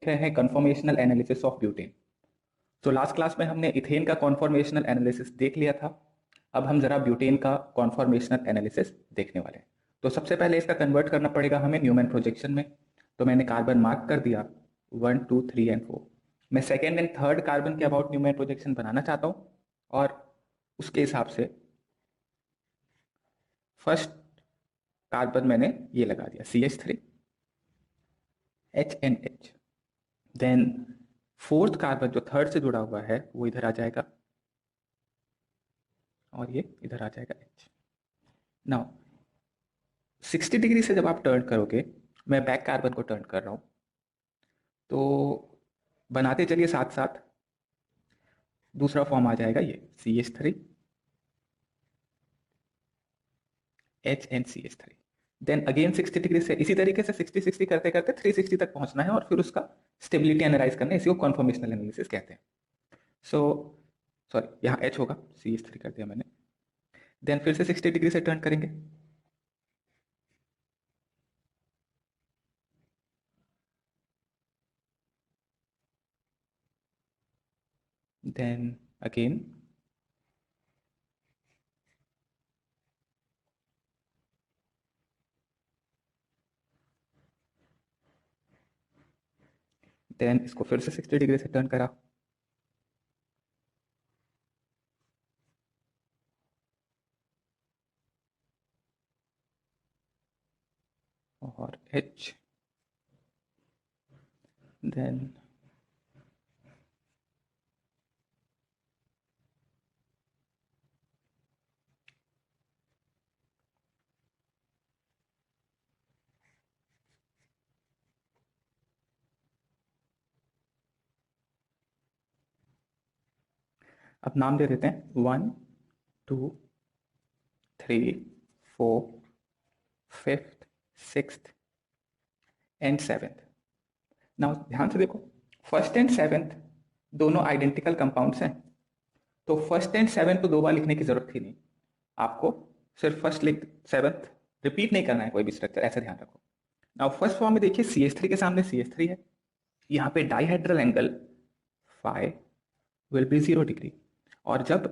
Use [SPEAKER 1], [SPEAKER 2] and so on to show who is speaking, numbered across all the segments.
[SPEAKER 1] रहे हैं conformational analysis of butane. तो लास्ट क्लास में हमने इथेन का कॉन्फॉर्मेशनल एनालिसिस देख लिया था। अब हम जरा ब्यूटेन का कॉन्फॉर्मेशनल एनालिसिस देखने वाले हैं। तो सबसे पहले इसका कन्वर्ट करना पड़ेगा हमें न्यूमैन प्रोजेक्शन में। तो मैंने कार्बन मार्क कर दिया 1 2 3 एंड 4। मैं सेकेंड एंड थर्ड कार्बन के अबाउट न्यूमैन प्रोजेक्शन बनाना चाहता हूँ और उसके हिसाब से फर्स्ट कार्बन मैंने ये लगा दिया CH3 HNH। Then fourth carbon जो थर्ड से जुड़ा हुआ है वो इधर आ जाएगा और ये इधर आ जाएगा H। नाउ 60 डिग्री से जब आप टर्न करोगे, मैं बैक कार्बन को टर्न कर रहा हूं, तो बनाते चलिए साथ साथ। दूसरा फॉर्म आ जाएगा ये CH3 HNCH3। Then again 60 degree से इसी तरीके से 60-60 करते करते 360 तक पहुंचना है और फिर उसका स्टेबिलिटी एनालाइज करना है। इसी को कॉन्फॉर्मेशनल एनालिसिस कहते हैं। सो सॉरी, यहाँ H होगा, CH3 कर दिया मैंने। देन फिर से 60 डिग्री से टर्न करेंगे। देन अगेन देन इसको फिर से 60 डिग्री से टर्न करा और H। देन अब नाम दे देते हैं 1 2 3 4 5th 6th and 7th। Now ध्यान से देखो, फर्स्ट एंड सेवेंथ दोनों आइडेंटिकल कंपाउंड्स हैं। तो फर्स्ट एंड सेवेंथ तो दो बार लिखने की जरूरत ही नहीं, आपको सिर्फ फर्स्ट लिख सेवेंथ रिपीट नहीं करना है कोई भी स्ट्रक्चर, ऐसा ध्यान रखो। नाउ फर्स्ट फॉर्म में देखिए CH3 के सामने CH3 है। यहाँ पे dihedral angle phi will be 0 degree, और जब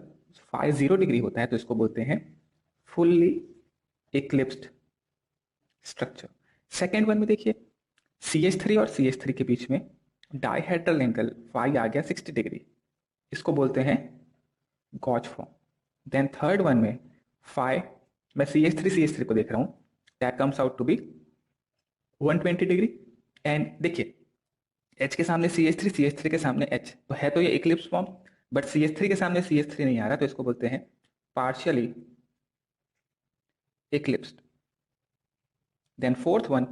[SPEAKER 1] फाई 0 डिग्री होता है तो इसको बोलते हैं fully eclipsed structure. Second one में देखिए CH3 और CH3 के बीच में डाइहेड्रल एंगल फाई आ गया 60 डिग्री, इसको बोलते हैं gauche form. Then third one में फाई, मैं CH3 को देख रहा हूं, that comes out to be 120 degree. And देखिए H के सामने CH3 के सामने H, तो है तो ये इक्लिप्स फॉर्म, बट CH3 के सामने CH3 नहीं आ रहा, तो इसको बोलते हैं partially eclipsed. Then fourth one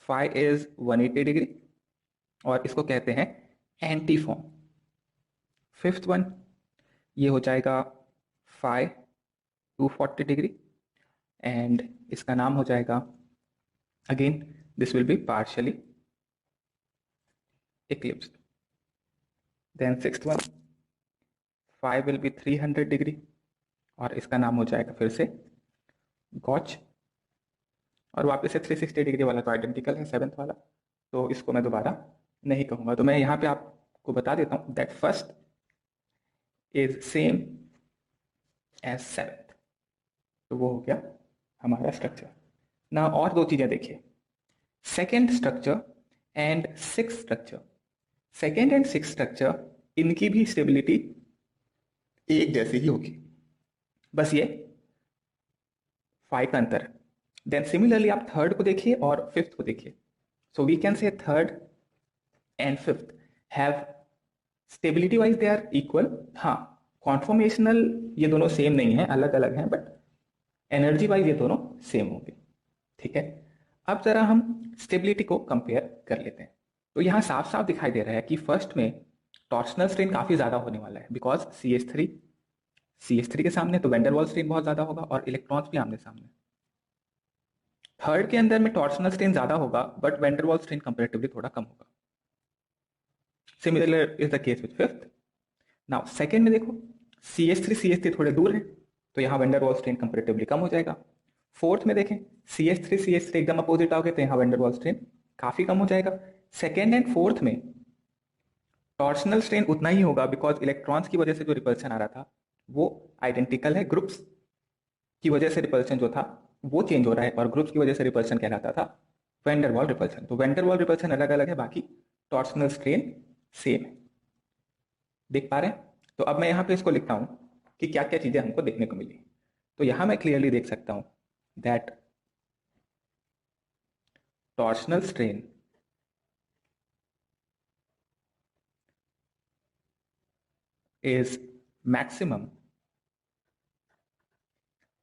[SPEAKER 1] phi is 180 degree और इसको कहते हैं एंटी फॉर्म। फिफ्थ वन ये हो जाएगा फाई 240 डिग्री एंड इसका नाम हो जाएगा again this will be partially eclipsed. Then sixth one phi will be 300 degree और इसका नाम हो जाएगा फिर से गॉच। और वापस से 360 डिग्री वाला तो आइडेंटिकल है सेवेंथ वाला, तो इसको मैं दोबारा नहीं कहूंगा। तो मैं यहाँ पे आपको बता देता हूँ that first is same as seventh. तो वो हो गया हमारा स्ट्रक्चर ना। और दो चीजें देखिए, second structure and six structure. Second and six structure इनकी भी स्टेबिलिटी एक जैसी ही होगी, बस ये फाई का अंतर है। देन सिमिलरली आप थर्ड को देखिए और फिफ्थ को देखिए। So we can say third and fifth have stability wise they are equal. हाँ, कॉन्फॉर्मेशनल ये दोनों सेम नहीं है, अलग अलग हैं, बट एनर्जी वाइज ये दोनों सेम होंगे। ठीक है, अब जरा हम स्टेबिलिटी को कंपेयर कर लेते हैं। तो यहां साफ साफ दिखाई दे रहा है कि फर्स्ट में टॉर्शनल स्ट्रेन काफी ज्यादा होने वाला है, बिकॉज CH3 के सामने तो वेंडरवॉल स्ट्रेन बहुत ज्यादा होगा और इलेक्ट्रॉन्स भी आमने सामने। थर्ड के अंदर में टॉर्शनल स्ट्रेन ज्यादा होगा बट वेंडरवॉल स्ट्रेन कंपैरेटिवली थोड़ा कम होगा। Similar is the case with fifth. Now second में देखो CH3 थोड़े दूर है, तो यहाँ वेंडरवॉल स्ट्रेन कंपैरेटिवली कम हो जाएगा। फोर्थ में देखें CH3 एकदम अपोजिट आओगे तो यहाँ वेंडरवॉल स्ट्रेन काफी कम हो जाएगा। सेकेंड एंड फोर्थ में टॉर्शनल स्ट्रेन उतना ही होगा, बिकॉज इलेक्ट्रॉन्स की वजह से जो रिपल्सन आ रहा था वो आइडेंटिकल है, ग्रुप्स की वजह से रिपल्सन जो था वो चेंज हो रहा है, और ग्रुप्स की वजह से रिपल्सन कहलाता था वेंडरवाल रिपल्सन। तो वेंडरवाल रिपल्सन अलग अलग है, बाकी टॉर्शनल स्ट्रेन सेम है। देख पा रहे हैं? तो अब मैं यहाँ पे इसको लिखता हूँ कि क्या क्या चीजें हमको देखने को मिली। तो यहां मैं क्लियरली देख सकता हूं that torsional strain is maximum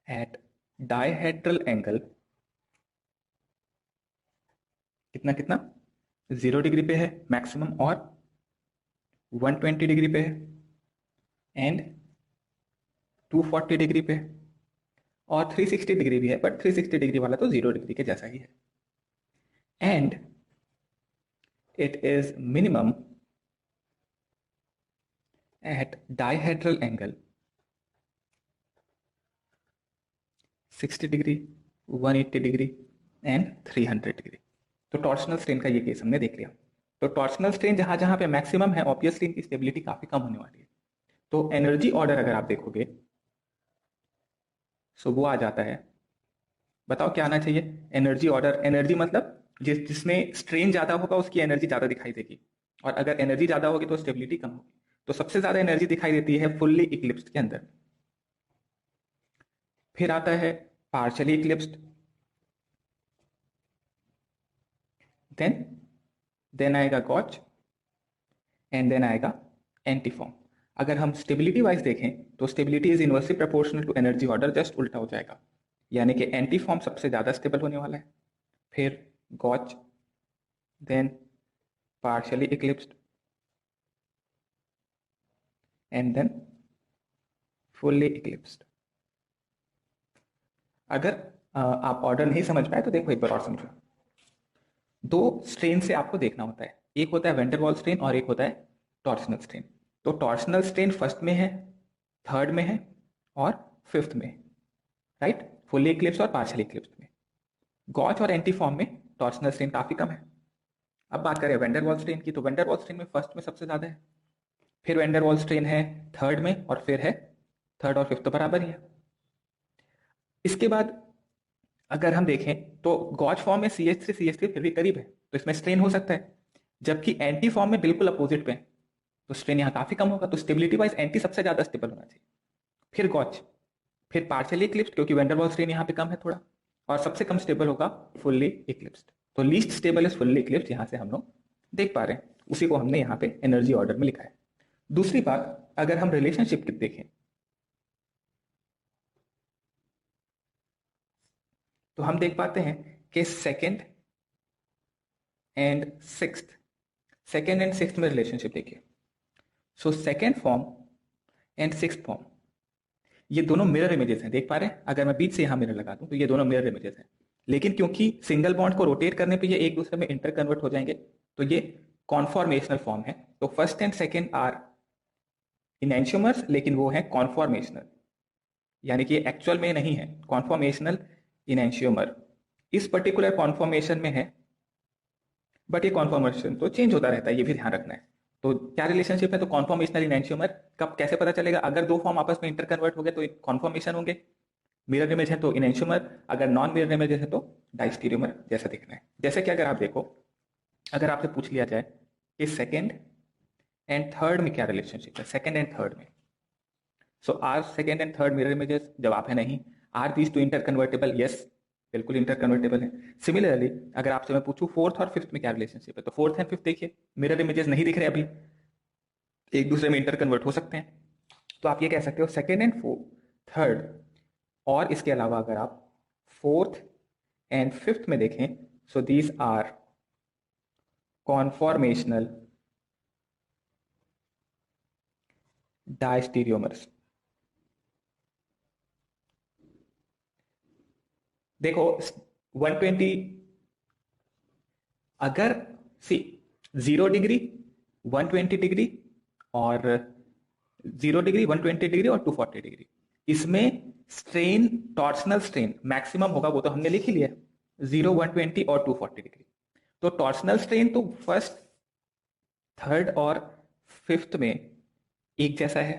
[SPEAKER 1] at dihedral angle कितना कितना 0 डिग्री पे है मैक्सिमम, और 120 डिग्री पे है, एंड 240 डिग्री पे है, और 360 डिग्री भी है, बट 360 डिग्री वाला तो 0 डिग्री के जैसा ही है। And it is minimum at dihedral angle 60 degree, 180 degree and 300 degree. तो टॉर्शनल स्ट्रेन का ये केस हमने देख लिया। तो टॉर्शनल स्ट्रेन जहां जहां पे मैक्सिमम है, ऑब्वियसली इनकी स्टेबिलिटी काफी कम होने वाली है। तो एनर्जी ऑर्डर अगर आप देखोगे सो वो आ जाता है, बताओ क्या आना चाहिए एनर्जी ऑर्डर। एनर्जी मतलब जिसमें स्ट्रेन ज्यादा होगा उसकी एनर्जी ज्यादा दिखाई देगी, और अगर एनर्जी ज्यादा होगी तो स्टेबिलिटी कम होगी। तो सबसे ज्यादा एनर्जी दिखाई देती है फुल्ली इक्लिप्स्ड के अंदर। फिर आता है पार्शियली इक्लिप्स्ड, देन देन आएगा गॉच, एंड देन आएगा एंटीफॉर्म। अगर हम स्टेबिलिटी वाइज देखें तो stability is inversely proportional to energy order, just उल्टा हो जाएगा, यानी कि एंटीफॉर्म सबसे ज्यादा स्टेबल होने वाला है, फिर gauche, then partially eclipsed, and then fully eclipsed. अगर आप ऑर्डर नहीं समझ पाए तो देखो एक बार और समझो। दो स्ट्रेन से आपको देखना होता है, एक होता है वेंडरवॉल स्ट्रेन और एक होता है टॉर्शनल स्ट्रेन। तो टॉर्शनल स्ट्रेन फर्स्ट में है, थर्ड में है और फिफ्थ में, राइट, फुल्ली इक्लिप्स और पार्शियली इक्लिप्स में। गॉच और एंटीफॉर्म में टॉर्शनल स्ट्रेन काफी कम है। अब बात करें वेंडरवॉल स्ट्रेन की, तो वेंडरवॉल स्ट्रेन में फर्स्ट में सबसे ज्यादा है, फिर वेंडरवॉल स्ट्रेन है थर्ड में, और फिर है थर्ड और फिफ्थ तो बराबर ही है। इसके बाद अगर हम देखें तो गॉच फॉर्म में CH3 CH3 फिर भी करीब है, तो इसमें स्ट्रेन हो सकता है, जबकि एंटी फॉर्म में बिल्कुल अपोजिट पे है, तो स्ट्रेन यहाँ काफी कम होगा। तो स्टेबिलिटी वाइज एंटी सबसे ज्यादा स्टेबल होना चाहिए, फिर गॉच, फिर पार्शियली इक्लिप्स्ड क्योंकि वेंडरवॉल स्ट्रेन यहाँ पे कम है थोड़ा, और सबसे कम स्टेबल होगा फुल्ली इक्लिप्स्ड। तो least stable is fully eclipsed, यहाँ से हम लोग देख पा रहे हैं, उसी को हमने यहाँ पे एनर्जी ऑर्डर में लिखा है। दूसरी बात, अगर हम रिलेशनशिप देखें तो हम देख पाते हैं कि सेकेंड एंड सिक्स्थ में रिलेशनशिप देखिए। So second form and sixth form ये दोनों मिरर इमेजेस हैं, देख पा रहे हैं? अगर मैं बीच से यहां मिरर लगा दूं तो ये दोनों मिरर इमेजेस हैं, लेकिन क्योंकि सिंगल बॉन्ड को रोटेट करने पे ये एक दूसरे में इंटर कन्वर्ट हो जाएंगे, तो ये कॉन्फॉर्मेशनल फॉर्म है। तो फर्स्ट एंड सेकेंड आर इनैंशियोमर्स, लेकिन वो है कॉन्फॉर्मेशनल, यानी कि एक्चुअल में नहीं है, कॉन्फॉर्मेशनल इनैंशियोमर इस पर्टिकुलर कॉन्फॉर्मेशन में है, बट ये कॉन्फॉर्मेशन तो चेंज होता रहता है, ये भी ध्यान रखना है। तो क्या रिलेशनशिप है? तो कॉन्फॉर्मेशनल इनैंशियोमर। कब कैसे पता चलेगा? अगर दो फॉर्म आपस में इंटर कन्वर्ट हो गए तो कॉन्फॉर्मेशन होंगे, मिरर इमेज है तो इनैंशियोमर, अगर नॉन मिरर इमेज है तो डायस्टीरियोमर, जैसा दिखना है। जैसे कि अगर आप देखो, अगर आपसे पूछ लिया जाए कि सेकेंड एंड थर्ड में क्या रिलेशनशिप है, सेकेंड एंड थर्ड में, so are second and third mirror images? जवाब है नहीं। Are these two interconvertible? Yes, बिल्कुल इंटर कन्वर्टेबल है। सिमिलरली अगर आपसे मैं पूछूं फोर्थ और फिफ्थ में क्या रिलेशनशिप है, तो फोर्थ एंड फिफ्थ देखिए, मिरर इमेजेस नहीं दिख रहे अभी, एक दूसरे में इंटर कन्वर्ट हो सकते हैं। तो आप ये कह सकते हो सेकेंड एंड थर्ड, और इसके अलावा अगर आप फोर्थ एंड फिफ्थ में देखें, so these are conformational diastereomers. देखो 120, अगर सी 0 डिग्री, 120 डिग्री और 0 डिग्री, 120 डिग्री और 240 डिग्री, इसमें स्ट्रेन, टॉर्शनल स्ट्रेन मैक्सिमम होगा, वो तो हमने लिख ही लिया, 0, 120 और 240 डिग्री। तो टॉर्सनल स्ट्रेन तो फर्स्ट, थर्ड और फिफ्थ में एक जैसा है।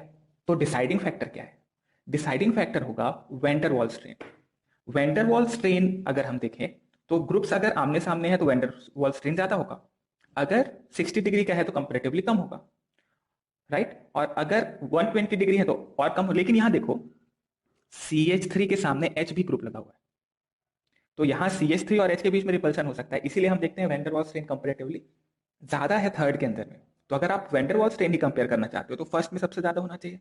[SPEAKER 1] तो डिसाइडिंग फैक्टर क्या है? डिसाइडिंग फैक्टर होगा van wall strain. Van wall strain अगर हम देखें तो ग्रुप्स अगर आमने सामने है तो वैन वॉल स्ट्रेन ज्यादा होगा, अगर 60 डिग्री का है तो कंपेरेटिवली कम होगा, राइट। और अगर 120 डिग्री है तो और कम हो। लेकिन यहां देखो CH3 के सामने H भी ग्रुप लगा हुआ है, तो यहां CH3 और H के बीच में रिपल्शन हो सकता है, इसीलिए हम देखते हैं van der Waals strain comparatively ज्यादा है थर्ड के अंदर में। तो अगर आप वैन डर वाल्स स्ट्रेन ही कंपेयर करना चाहते हो तो फर्स्ट में सबसे ज्यादा होना चाहिए,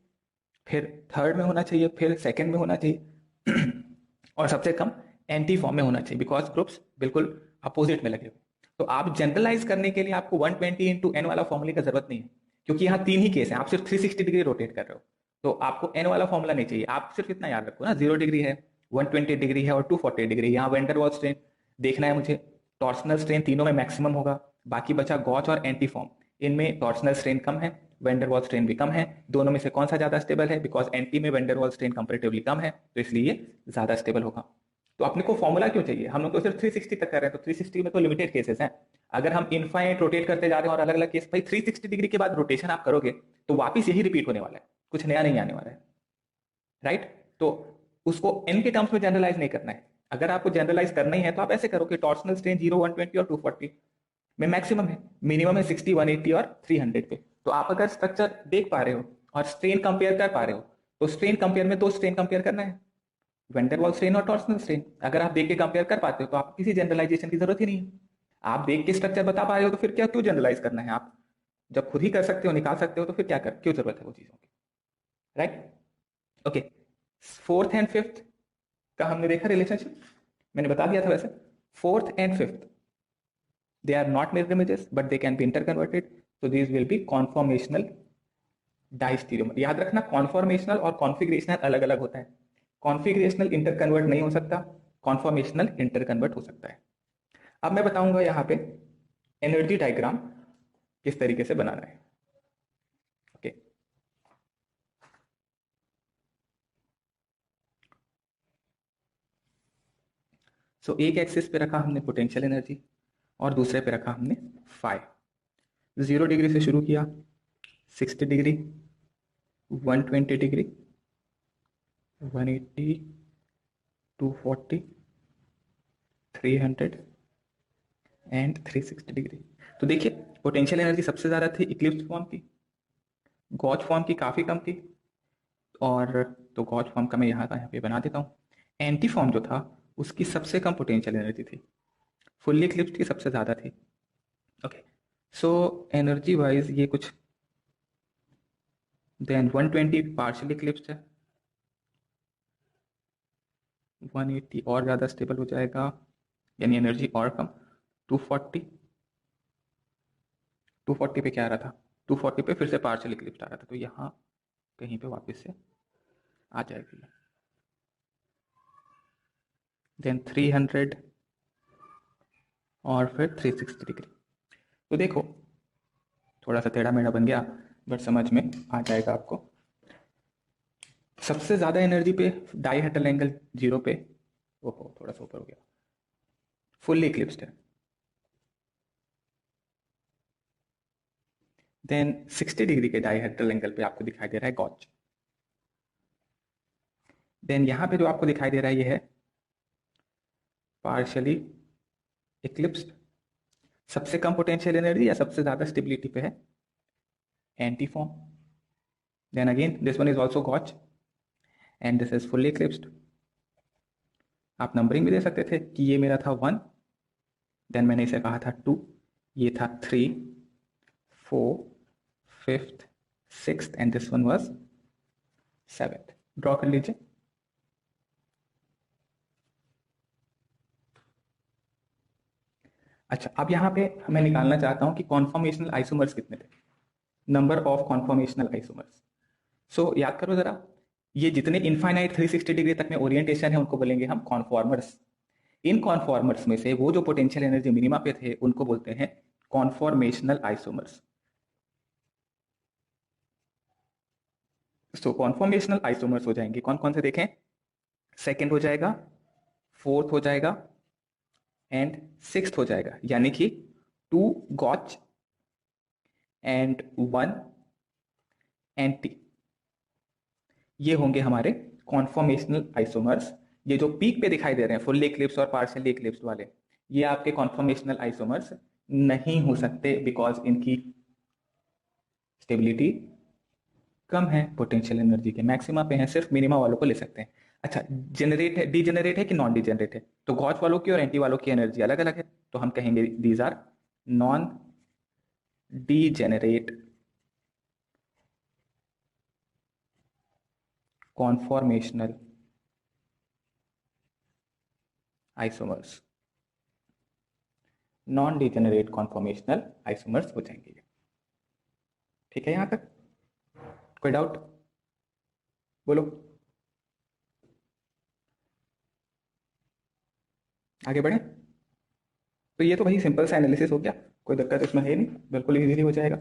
[SPEAKER 1] फिर थर्ड में होना चाहिए, फिर सेकंड में होना चाहिए और सबसे कम एंटी फॉर्म में होना चाहिए, बिकॉज ग्रुप्स बिल्कुल अपोजिट में लगे हुए। तो आप जनरलाइज करने के लिए आपको 120 इंटू एन वाला फॉर्मूले की जरूरत नहीं है, क्योंकि यहाँ तीन ही केस है, आप सिर्फ 360 डिग्री रोटेट कर रहे हो, तो आपको एन वाला फॉर्मूला नहीं चाहिए। आप सिर्फ इतना याद रखो ना, 0 डिग्री है, 120 डिग्री है और 240 डिग्री। यहाँ वैन डर वाल्स स्ट्रेन देखना है मुझे, टॉर्सनल स्ट्रेन तीनों में मैक्सिमम होगा, बाकी बचा गॉच और एंटी फॉर्म। इनमें टॉर्सनल स्ट्रेन कम है, वैन डर वाल्स स्ट्रेन भी कम है। दोनों में से कौन सा ज्यादा स्टेबल है? बिकॉज एंटी में van der Waals strain comparatively कम है, तो इसलिए ज्यादा स्टेबल होगा। तो अपने को फॉर्मूला क्यों चाहिए? हम लोग तो सिर्फ 360 तक कर रहे हैं, तो 360 में तो लिमिटेड केसेस हैं। अगर हम इनफाइनाइट रोटेट करते जा रहे हैं और अलग अलग केस, भाई 360 डिग्री के बाद रोटेशन आप करोगे तो वापिस यही रिपीट होने वाला है, कुछ नया नहीं आने वाला है, राइट। तो उसको एन के टर्म्स में जनरलाइज नहीं करना है। अगर आपको जनरलाइज करना ही है तो आप ऐसे करो कि टॉर्सनल स्ट्रेन 0, 120 और 240 में मैक्सिमम है, मिनिमम है 60, 180 और 300 पे। तो आप अगर स्ट्रक्चर देख पा रहे हो और स्ट्रेन कंपेयर कर पा रहे हो, तो स्ट्रेन कंपेयर में दो स्ट्रेन कंपेयर करना है, वैन डर वाल्स स्ट्रेन और टॉर्सनल स्ट्रेन। अगर आप देख के कंपेयर कर पाते हो तो आपको किसी जनरलाइजेशन की जरूरत ही नहीं है। आप देख के स्ट्रक्चर बता पा रहे हो तो फिर क्या, क्यों जनरलाइज करना है? आप जब खुद ही कर सकते हो, निकाल सकते हो, तो फिर क्या कर, क्यों जरूरत है वो चीजों की, right. Okay, fourth and fifth का हमने देखा रिलेशनशिप, मैंने बता दिया था वैसे। Fourth and fifth, they are not mirror images but they can be interconverted, so these will be conformational डाइस्टीरियोमर। याद रखना कॉन्फॉर्मेशनल और कॉन्फिगरेशनल अलग अलग होता है। कॉन्फिगरेशनल इंटरकन्वर्ट नहीं हो सकता, कॉन्फॉर्मेशनल इंटरकन्वर्ट हो सकता है। अब मैं बताऊंगा यहाँ पे एनर्जी डायग्राम किस तरीके से बनाना है। ओके, सो एक एक्सिस पे रखा हमने पोटेंशियल एनर्जी और दूसरे पे रखा हमने फाई। 0 डिग्री से शुरू किया, 60 डिग्री, 120 डिग्री, 180, 240, 300 एंड 360 डिग्री। तो देखिए पोटेंशियल एनर्जी सबसे ज्यादा थी इक्लिप्स फॉर्म की, गॉच फॉर्म की काफी कम थी, और तो गॉच फॉर्म का मैं यहाँ पे बना देता हूँ। एंटी फॉर्म जो था उसकी सबसे कम पोटेंशियल एनर्जी थी, फुल्ली इक्लिप्स की सबसे ज्यादा थी। ओके, सो एनर्जी वाइज ये कुछ, देन 120 पार्शियली इक्लिप्स्ड है, 180 और ज़्यादा स्टेबल हो जाएगा, यानी एनर्जी और कम, 240, 240 पे क्या आ रहा था, 240 पे फिर से पार्शियल इक्लिप्स आ रहा था, तो यहाँ कहीं पे वापस से आ जाएगी। देन 300 और फिर 360 डिग्री। तो देखो थोड़ा सा टेढ़ा मेढ़ा बन गया बट समझ में आ जाएगा आपको। सबसे ज़्यादा एनर्जी पे डाइहेड्रल एंगल 0 पे, ओहो थोड़ा सा ऊपर हो गया, फुल्ली इक्लिप्स्ड है। देन 60 डिग्री के डाइहेड्रल एंगल पे आपको दिखाई दे रहा है गॉच। देन यहाँ पे जो आपको दिखाई दे रहा है ये है पार्शियली इक्लिप्स्ड। सबसे कम पोटेंशियल एनर्जी या सबसे ज्यादा स्टेबिलिटी पे है anti form. Then again this one is also gauche and this is fully eclipsed. आप नंबरिंग भी दे सकते थे कि ये मेरा था 1, देन मैंने इसे कहा था 2, ये था 3, 4, 5th, 6th and this one was 7th। Draw कर लीजिए। अच्छा, अब यहाँ पे मैं निकालना चाहता हूँ कि कॉन्फॉर्मेशनल आइसोमर्स कितने थे, नंबर ऑफ कॉन्फॉर्मेशनल आइसोमर्स। सो याद करो जरा, ये जितने इनफाइनाइट 360 डिग्री तक में ओरिएंटेशन है उनको बोलेंगे हम कॉन्फॉर्मर्स। इन कॉन्फॉर्मर्स में से वो जो पोटेंशियल एनर्जी मिनिमा पे थे उनको बोलते हैं कॉन्फॉर्मेशनल आइसोमर्स। सो कॉन्फॉर्मेशनल आइसोमर्स हो जाएंगे कौन कौन से देखें, सेकेंड हो जाएगा, फोर्थ हो जाएगा एंड सिक्स्थ हो जाएगा, यानी कि 2 गॉच एंड 1 एंटी, ये होंगे हमारे कॉन्फॉर्मेशनल आइसोमर्स। ये जो पीक पे दिखाई दे रहे हैं फुल्ली इक्लिप्स और पार्शियली इक्लिप्स वाले, ये आपके कॉन्फॉर्मेशनल आइसोमर्स नहीं हो सकते, बिकॉज इनकी स्टेबिलिटी कम है, पोटेंशियल एनर्जी के मैक्सिमा पे है, सिर्फ मिनिमा वालों को ले सकते हैं। अच्छा, जेनरेट है, डीजेनरेट है कि नॉन डीजेनरेट है? तो गॉच वालों की और एंटी वालों की एनर्जी अलग अलग है, तो हम कहेंगे these are non degenerate conformational isomers, non degenerate conformational isomers हो जाएंगे ये। ठीक है, यहां तक कोई डाउट? बोलो, आगे बढ़े। तो ये तो भाई सिंपल सा एनालिसिस हो गया, कोई दिक्कत इसमें है नहीं, बिल्कुल इजीली हो जाएगा।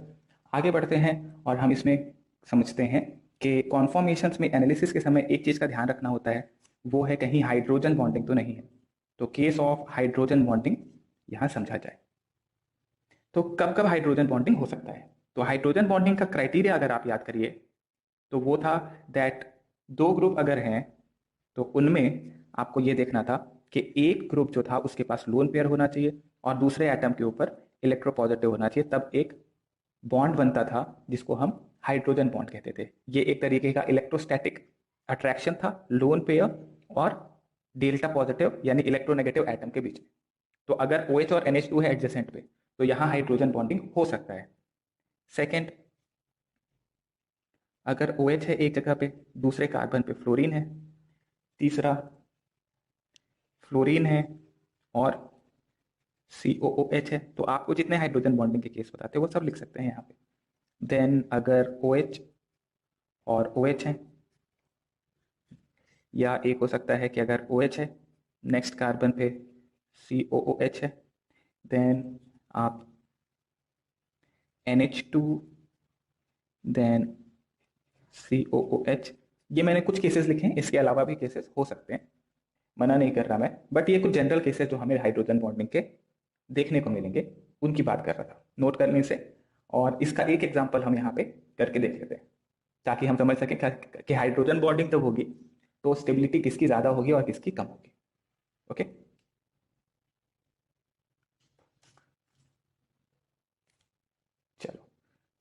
[SPEAKER 1] आगे बढ़ते हैं और हम इसमें समझते हैं कि कॉन्फॉर्मेशंस में एनालिसिस के समय एक चीज़ का ध्यान रखना होता है, वो है कहीं हाइड्रोजन बॉन्डिंग तो नहीं है। तो केस ऑफ हाइड्रोजन बॉन्डिंग यहाँ समझा जाए। तो कब कब हाइड्रोजन बॉन्डिंग हो सकता है? तो हाइड्रोजन बॉन्डिंग का क्राइटेरिया अगर आप याद करिए तो वो था दैट दो ग्रुप अगर हैं तो उनमें आपको ये देखना था कि एक ग्रुप जो था उसके पास लोन पेयर होना चाहिए और दूसरे एटम के ऊपर इलेक्ट्रोपॉजिटिव होना चाहिए, तब एक बॉन्ड बनता था जिसको हम हाइड्रोजन बॉन्ड कहते थे। ये एक तरीके का इलेक्ट्रोस्टैटिक अट्रैक्शन था लोन पेयर और डेल्टा पॉजिटिव यानी इलेक्ट्रोनेगेटिव एटम के बीच में। तो अगर OH और NH2 है एडजेसेंट पे तो यहाँ हाइड्रोजन बॉन्डिंग हो सकता है। सेकेंड, अगर OH है एक जगह पे, दूसरे कार्बन पे फ्लोरीन है, तीसरा फ्लोरीन है और COOH है, तो आपको जितने हाइड्रोजन बॉन्डिंग के केस बताते हैं वो सब लिख सकते हैं यहाँ पे। देन अगर OH और OH है, या एक हो सकता है कि अगर OH है नेक्स्ट कार्बन पे COOH है, देन आप NH2 देन COOH, ये मैंने कुछ केसेस लिखे हैं, इसके अलावा भी केसेस हो सकते हैं, मना नहीं कर रहा मैं, बट ये कुछ जनरल केसेस जो हमें हाइड्रोजन बॉन्डिंग के देखने को मिलेंगे उनकी बात कर रहा था नोट करने से। और इसका एक एग्जांपल हम यहाँ पे करके देख लेते हैं ताकि हम समझ सकें कि हाइड्रोजन बॉन्डिंग जब होगी तो स्टेबिलिटी किसकी ज़्यादा होगी और किसकी कम होगी। ओके, चलो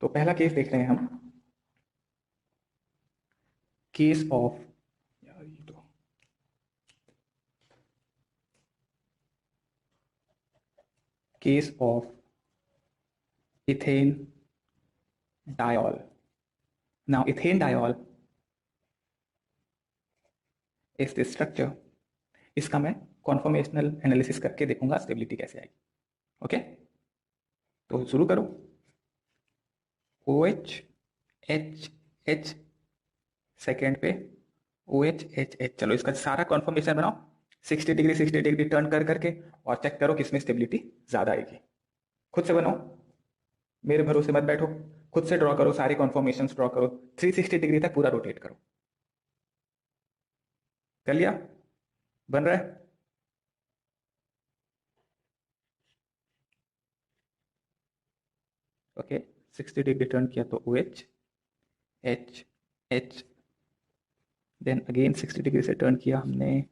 [SPEAKER 1] तो पहला केस देख रहे हैं हम, केस ऑफ, यार ये तो case of ethane diol. Now ethane diol is the structure, इसका मैं कॉन्फॉर्मेशनल एनालिसिस करके देखूंगा स्टेबिलिटी कैसे आएगी। ओके, तो शुरू करो। OH H H, सेकेंड पे OH H H, चलो इसका सारा कॉन्फॉर्मेशन बनाओ 60 डिग्री टर्न कर करके और चेक करो किसमें स्टेबिलिटी ज़्यादा आएगी। खुद से बनाओ, मेरे भरोसे मत बैठो, खुद से ड्रॉ करो, सारे कॉन्फॉर्मेशन ड्रॉ करो, 360 डिग्री तक पूरा रोटेट करो। कर लिया? बन रहा है? ओके, 60 डिग्री टर्न किया तो OH H H, then again 60 degree से टर्न किया हमने,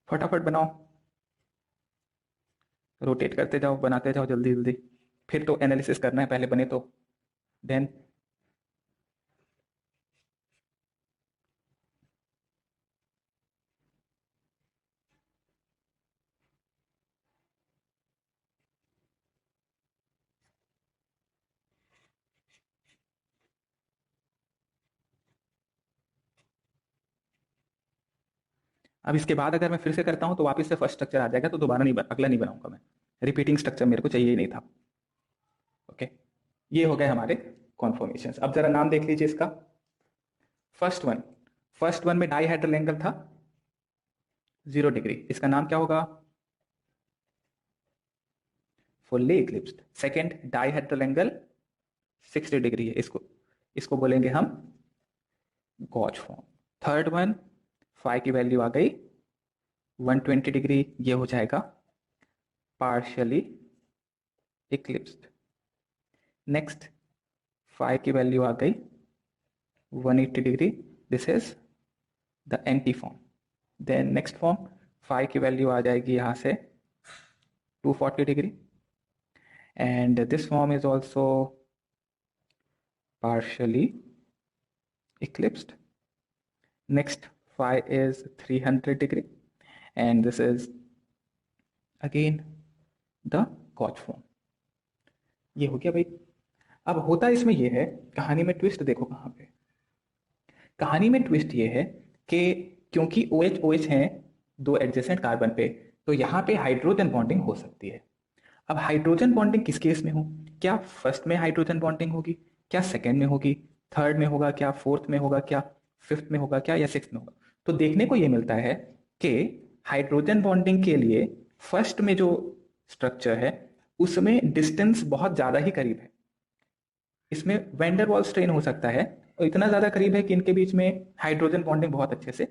[SPEAKER 1] फटाफट बनाओ, रोटेट करते जाओ, बनाते जाओ जल्दी जल्दी, फिर तो एनालिसिस करना है, पहले बने तो देन। अब इसके बाद अगर मैं फिर से करता हूं तो वापस से फर्स्ट स्ट्रक्चर आ जाएगा, तो दोबारा नहीं अगला नहीं बनाऊंगा मैं, रिपीटिंग स्ट्रक्चर मेरे को चाहिए ही नहीं था। ओके, ये हो गए हमारे कॉन्फॉर्मेशन। अब जरा नाम देख लीजिए इसका। फर्स्ट वन, फर्स्ट वन में डाईहेड्रल एंगल था 0 डिग्री, इसका नाम क्या होगा? Fully eclipsed. Second, dihedral angle 60 degree है, इसको इसको बोलेंगे हम gauche form. Third one, phi की वैल्यू आ गई 120 डिग्री, ये हो जाएगा पार्शियली इक्लिप्स्ड। नेक्स्ट, फाई की वैल्यू आ गई 180 degree, this is the anti form. Then next form, phi की वैल्यू आ जाएगी यहाँ से 240 degree, and this form is also partially eclipsed. Next, phi is 300 degree, and this is again the Koch form. ये हो गया भाई। अब होता इसमें ये है, कहानी में ट्विस्ट देखो कहाँ पे। कहानी में ट्विस्ट ये है कि क्योंकि OH OH हैं दो एडजेसेंट कार्बन पे, तो यहाँ पे हाइड्रोजन बॉन्डिंग हो सकती है। अब हाइड्रोजन बॉन्डिंग किस केस में हो? क्या फर्स्ट में हाइड्रोजन बॉन्डिंग होगी, क्या सेकेंड में होगी, थर्ड में होगा, क्या फोर्थ में होगा, क्या फिफ्थ में होगा, क्या या सिक्स्थ में होगा? तो देखने को ये मिलता है कि हाइड्रोजन बॉन्डिंग के लिए फर्स्ट में जो स्ट्रक्चर है उसमें डिस्टेंस बहुत ज्यादा ही करीब है। इसमें वैंडर वाल्स स्ट्रेन हो सकता है और इतना ज्यादा करीब है कि इनके बीच में हाइड्रोजन बॉन्डिंग बहुत अच्छे से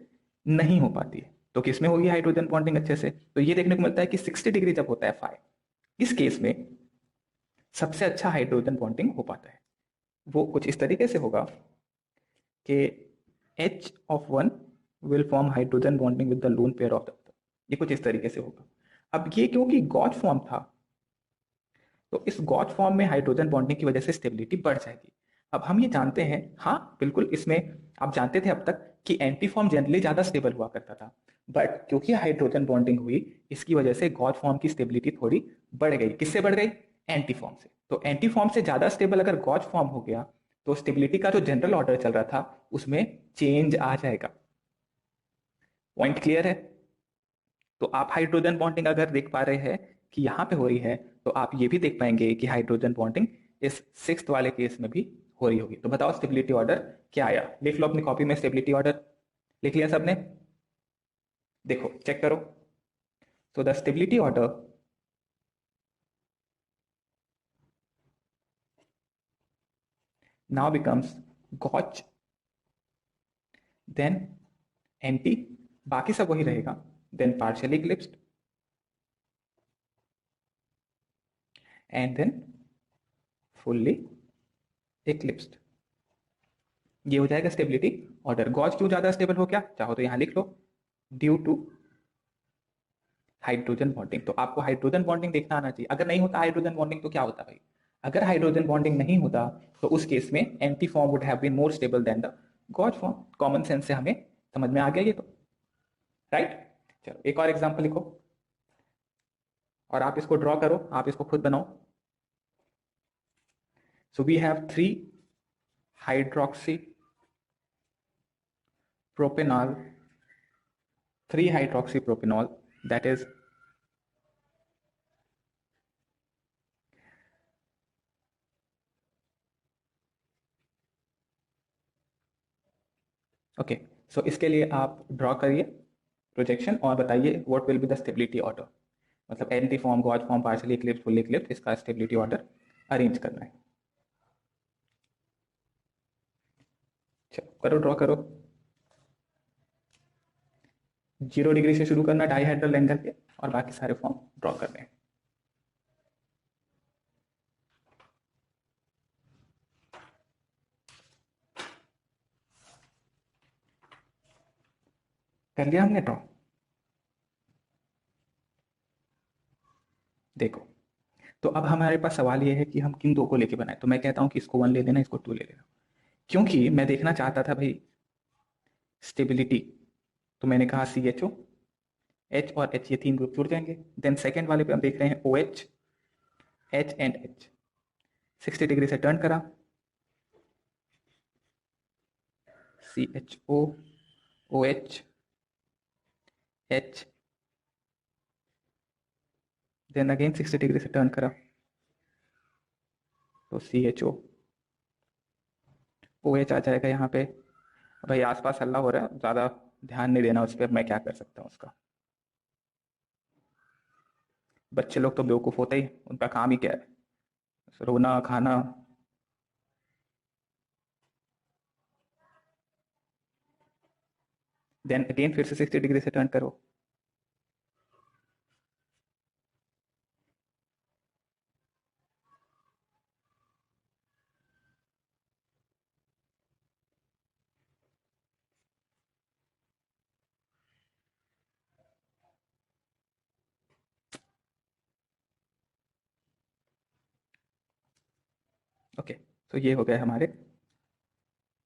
[SPEAKER 1] नहीं हो पाती है। तो किसमें होगी हाइड्रोजन बॉन्डिंग अच्छे से? तो ये देखने को मिलता है कि 60 डिग्री जब होता है फाई, इस केस में सबसे अच्छा हाइड्रोजन बॉन्डिंग हो पाता है। वो कुछ इस तरीके से होगा कि H(1) will form hydrogen bonding with the lone pair of the other। ये कुछ इस तरीके से होगा। अब ये क्योंकि गॉच फॉर्म था, तो इस गॉच फॉर्म में हाइड्रोजन बॉन्डिंग की वजह से स्टेबिलिटी बढ़ जाएगी। अब हम ये जानते हैं, हाँ बिल्कुल, इसमें आप जानते थे अब तक कि एंटी फॉर्म जनरली ज्यादा स्टेबल हुआ करता था, बट क्योंकि हाइड्रोजन बॉन्डिंग हुई इसकी वजह से गॉच फॉर्म की स्टेबिलिटी थोड़ी बढ़ गई। किससे बढ़ गई? एंटी फॉर्म से। तो एंटी फॉर्म से ज्यादा स्टेबल अगर गॉच फॉर्म हो गया तो स्टेबिलिटी का जो जनरल ऑर्डर चल रहा था उसमें चेंज आ जाएगा। पॉइंट क्लियर है? तो आप हाइड्रोजन बॉन्डिंग अगर देख पा रहे हैं कि यहाँ पे हो रही है, तो आप ये भी देख पाएंगे कि हाइड्रोजन बॉन्डिंग इस सिक्स्थ वाले केस में भी हो रही होगी। तो बताओ स्टेबिलिटी ऑर्डर क्या आया? लिख लो अपनी कॉपी में, स्टेबिलिटी ऑर्डर लिख लिया सबने? देखो चेक करो। So the stability order now becomes gauch, then anti, बाकी सब वही रहेगा, then partially eclipsed, and then fully eclipsed। ये हो जाएगा स्टेबिलिटी ऑर्डर। गॉच क्यों ज्यादा स्टेबल हो गया? चाहो तो यहां लिख लो, ड्यू टू हाइड्रोजन बॉन्डिंग। तो आपको हाइड्रोजन बॉन्डिंग देखना आना चाहिए। अगर नहीं होता हाइड्रोजन बॉन्डिंग तो क्या होता भाई? अगर हाइड्रोजन बॉन्डिंग नहीं होता तो उस केस में anti form would have been more stable than the gauche form. Common sense से हमें समझ में आ गया ये तो, राइट? चलो एक और एग्जांपल लिखो और आप इसको ड्रॉ करो, आप इसको खुद बनाओ। So we have 3 hydroxy propanol, 3 hydroxy propanol, that is okay. So इसके लिए आप ड्रॉ करिए प्रोजेक्शन और बताइए what will be the stability order. मतलब anti form, gauche form, partially eclipse, fully eclipse, इसका स्टेबिलिटी ऑर्डर अरेंज करना है। चलो करो, ड्रॉ करो। 0 डिग्री से शुरू करना डाइहेड्रल एंगल पे और बाकी सारे फॉर्म ड्रॉ करने हैं। कर लिया हमने ड्रॉ? देखो, तो अब हमारे पास सवाल ये है कि हम किन दो को लेके बनाए। तो मैं कहता हूं कि इसको 1 ले लेना, इसको 2 ले लेना, क्योंकि मैं देखना चाहता था भाई स्टेबिलिटी। तो मैंने कहा CHO, H और H, ये 3 ग्रुप जुड़ जाएंगे। देन सेकेंड वाले पे हम देख रहे हैं OH, H and H। 60 degree से टर्न करा, CHO, OH, H, then again 60 degree से टर्न करा, तो CHO, OH आ जाएगा यहाँ पे। भाई आसपास हल्ला हो रहा है, ज़्यादा ध्यान नहीं देना उस पर, मैं क्या कर सकता हूँ उसका। बच्चे लोग तो बेवकूफ़ होते ही, उनका काम ही क्या है, रोना खाना। देन अगेन फिर से 60 डिग्री से टर्न करो। ओके, तो ये हो गया हमारे,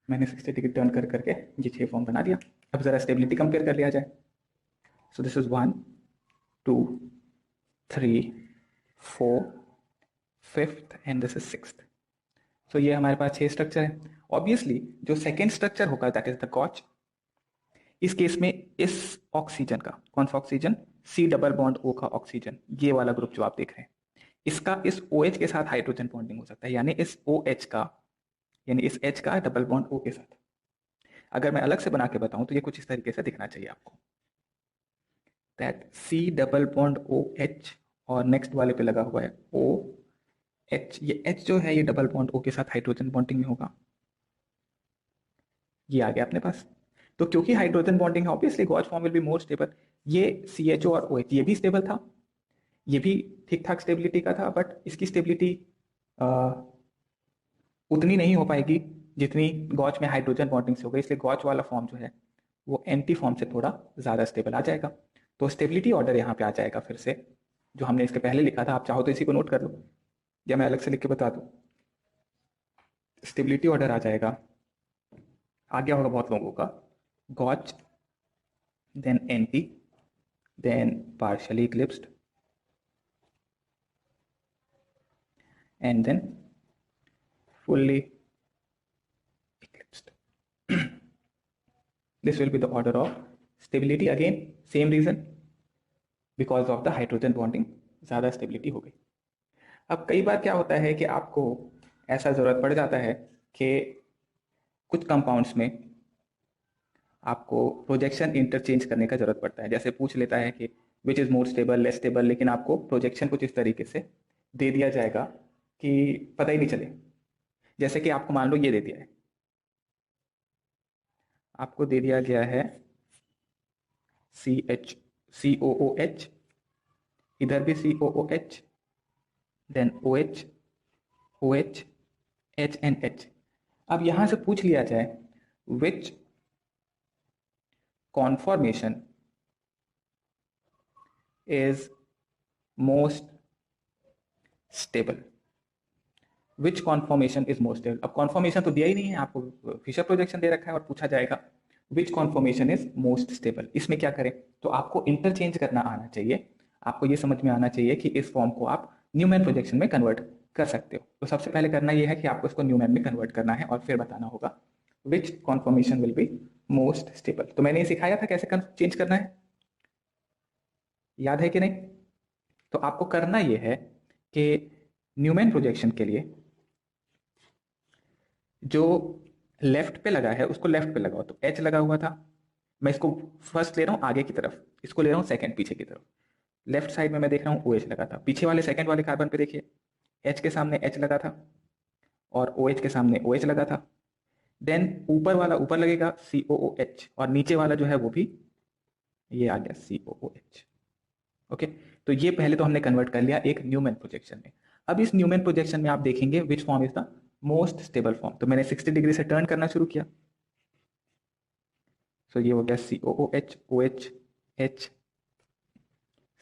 [SPEAKER 1] मैंने 60 डिग्री टर्न कर करके ये 6 फॉर्म बना दिया। अब ज़रा स्टेबिलिटी कंपेयर कर लिया जाए। So this is 1 2 3 4 5th and this is 6th। So ये हमारे पास 6 स्ट्रक्चर है। ऑब्वियसली जो सेकेंड स्ट्रक्चर होगा दैट इज द गॉच, इस केस में इस ऑक्सीजन का, कौन सा oxygen, C double bond O का ऑक्सीजन, ये वाला ग्रुप जो आप देख रहे हैं, इसका इस OH के साथ हाइड्रोजन बॉन्डिंग हो सकता है, यानी इस OH का, यानी इस H का डबल बॉन्ड O के साथ। अगर मैं अलग से बना के बताऊं तो ये कुछ इस तरीके से दिखना चाहिए आपको, that C double bond OH और नेक्स्ट वाले पे लगा हुआ है OH। ये H जो है ये डबल बॉन्ड O के साथ हाइड्रोजन बॉन्डिंग में होगा। ये आ गया अपने पास। तो क्योंकि हाइड्रोजन बॉन्डिंग है obviously gauche form will be more stable. ये CHO और OH ये भी स्टेबल था, ये भी ठीक ठाक स्टेबिलिटी का था, बट इसकी स्टेबिलिटी उतनी नहीं हो पाएगी जितनी गॉच में हाइड्रोजन बॉन्डिंग से हो गई, इसलिए गॉच वाला फॉर्म जो है वो एंटी फॉर्म से थोड़ा ज़्यादा स्टेबल आ जाएगा। तो स्टेबिलिटी ऑर्डर यहाँ पे आ जाएगा फिर से, जो हमने इसके पहले लिखा था, आप चाहो तो इसी को नोट कर लो या मैं अलग से लिख के बता दूँ। स्टेबिलिटी ऑर्डर आ जाएगा, आ गया होगा बहुत लोगों का, gauche, then anti, then partially eclipsed, and then fully eclipsed. This will be the order of stability. Again same reason, because of the hydrogen bonding ज़्यादा स्टेबिलिटी हो गई। अब कई बार क्या होता है कि आपको ऐसा ज़रूरत पड़ जाता है कि कुछ कंपाउंड्स में आपको प्रोजेक्शन इंटरचेंज करने का ज़रूरत पड़ता है। जैसे पूछ लेता है कि which is more stable, less stable, लेकिन आपको प्रोजेक्शन कुछ इस तरीके से दे दिया जाएगा कि पता ही नहीं चले। जैसे कि आपको मान लो ये दे दिया है, आपको दे दिया गया है COOH, इधर भी COOH, then OH, OH, H and H। अब यहां से पूछ लिया जाए which conformation is most stable, which conformation is most stable. अब कॉन्फॉर्मेशन तो दिया ही नहीं है आपको, फिशर प्रोजेक्शन दे रखा है और पूछा जाएगा विच कॉन्फॉर्मेशन इज मोस्ट स्टेबल। इसमें क्या करें, तो आपको इंटरचेंज करना आना चाहिए, आपको ये समझ में आना चाहिए कि इस फॉर्म को आप न्यूमैन प्रोजेक्शन में कन्वर्ट कर सकते हो। तो सबसे पहले करना यह है कि आपको इसको न्यूमैन में कन्वर्ट करना है और फिर बताना होगा which conformation will be most stable. तो मैंने ये सिखाया था कैसे चेंज करना है, याद है कि नहीं। तो आपको करना यह है कि न्यूमैन प्रोजेक्शन के लिए जो लेफ्ट पे लगा है उसको लेफ्ट पे लगाओ। तो H लगा हुआ था, मैं इसको फर्स्ट ले रहा हूँ आगे की तरफ, इसको ले रहा हूँ सेकंड पीछे की तरफ। लेफ्ट साइड में मैं देख रहा हूँ OH लगा था, पीछे वाले सेकंड वाले कार्बन पे देखिए H के सामने H लगा था और OH के सामने OH लगा था। देन ऊपर वाला ऊपर लगेगा COOH और नीचे वाला जो है वो भी ये आ गया COOH। ओके, तो ये पहले तो हमने कन्वर्ट कर लिया एक न्यूमैन प्रोजेक्शन में। अब इस न्यूमैन प्रोजेक्शन में आप देखेंगे which form is the most stable form. तो मैंने 60 डिग्री से टर्न करना शुरू किया। सो ये हो गया COOH, OH, H,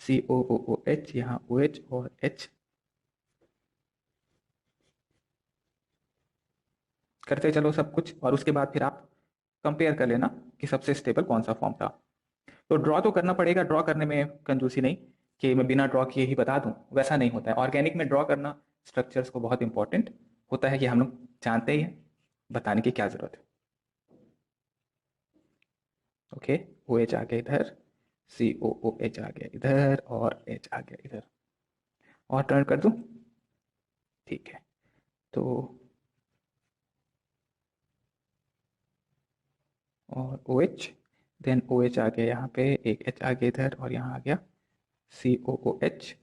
[SPEAKER 1] COOH, यहाँ OH और H। करते चलो सब कुछ और उसके बाद फिर आप कंपेयर कर लेना कि सबसे स्टेबल कौन सा फॉर्म था। तो ड्रॉ तो करना पड़ेगा, ड्रॉ करने में कंजूसी नहीं कि मैं बिना ड्रॉ किए ही बता दूं, वैसा नहीं होता है। ऑर्गेनिक में ड्रॉ करना स्ट्रक्चर्स को बहुत इंपॉर्टेंट होता है, कि हम लोग जानते ही हैं, बताने की क्या जरूरत है। ओके, OH आ गया इधर, COOH आ गया इधर और H आ गया इधर। और टर्न कर दूं, ठीक है। तो और OH, देन OH आ गया यहाँ पे, एक H आ गया इधर और यहाँ आ गया COOH,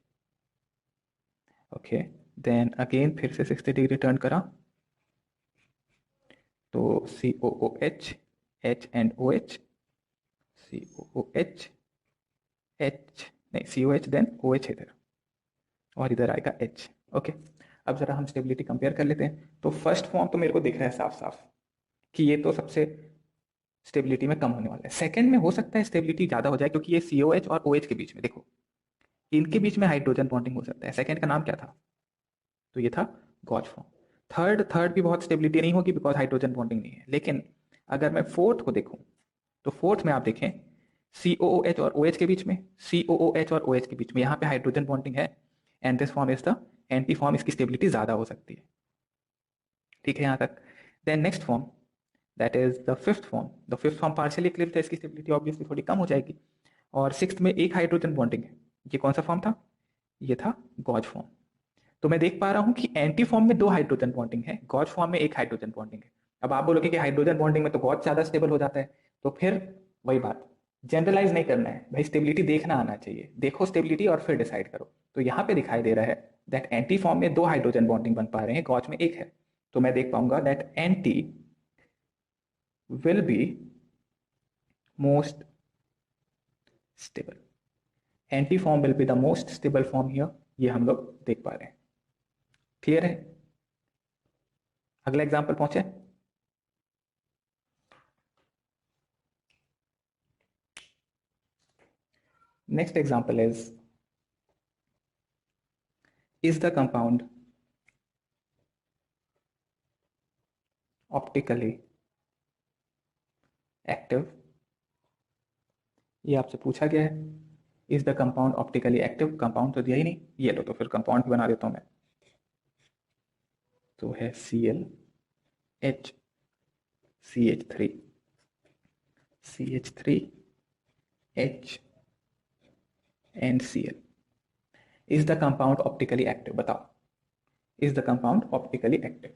[SPEAKER 1] ओके, देन अगेन फिर से 60 डिग्री टर्न करा तो COOH, H and OH, COOH, H नहीं COH, देन OH इधर, और इधर आएगा H। ओके, अब जरा हम स्टेबिलिटी कंपेयर कर लेते हैं। तो फर्स्ट फॉर्म तो मेरे को दिख रहा है साफ साफ कि ये तो सबसे स्टेबिलिटी में कम होने वाला है। सेकंड में हो सकता है स्टेबिलिटी ज़्यादा हो जाए, क्योंकि ये COH और OH के बीच में, देखो इनके बीच में हाइड्रोजन बॉन्डिंग हो सकता है। सेकंड का नाम क्या था? तो ये था गॉच फॉर्म। थर्ड भी बहुत स्टेबिलिटी नहीं होगी, बिकॉज हाइड्रोजन बॉन्डिंग नहीं है। लेकिन अगर मैं फोर्थ को देखूं, तो फोर्थ में आप देखें COOH और OH के बीच में, COOH और OH के बीच में यहाँ पे हाइड्रोजन बॉन्डिंग है, and this form is the anti form, इसकी स्टेबिलिटी ज़्यादा हो सकती है। ठीक है यहाँ तक। Then next form, that is the fifth form. The fifth form partially eclipse है, इसकी स्टेबिलिटी ऑब्वियसली थोड़ी कम हो जाएगी। और सिक्स्थ में एक हाइड्रोजन बॉन्डिंग है। ये कौन सा फॉर्म था? ये था गॉज फॉर्म। तो मैं देख पा रहा हूं कि एंटी फॉर्म में 2 हाइड्रोजन बॉन्डिंग है, गॉज फॉर्म में 1 हाइड्रोजन बॉन्डिंग है। अब आप बोलोगे कि हाइड्रोजन बॉन्डिंग में तो गॉज ज्यादा स्टेबल हो जाता है, तो फिर वही बात, जनरलाइज नहीं करना है भाई, स्टेबिलिटी देखना आना चाहिए। देखो स्टेबिलिटी और फिर डिसाइड करो। तो यहाँ पे दिखाई दे रहा है दैट एंटी फॉर्म में 2 हाइड्रोजन बॉन्डिंग बन पा रहे हैं, गॉज में 1 है। तो मैं देख पाऊंगा that anti will be most stable. Anti form will be the most stable form here, ये हम लोग देख पा रहे हैं। क्लियर है? अगला एग्जाम्पल पहुंचे। Next example is the compound optically active? ये आपसे पूछा गया है, is the compound optically active? Compound तो दिया ही नहीं, ये लो तो फिर कंपाउंड भी बना देता हूं मैं। तो है ClH, CH3, CH3, H and Cl। Is the compound optically active? बताओ, is the compound optically active?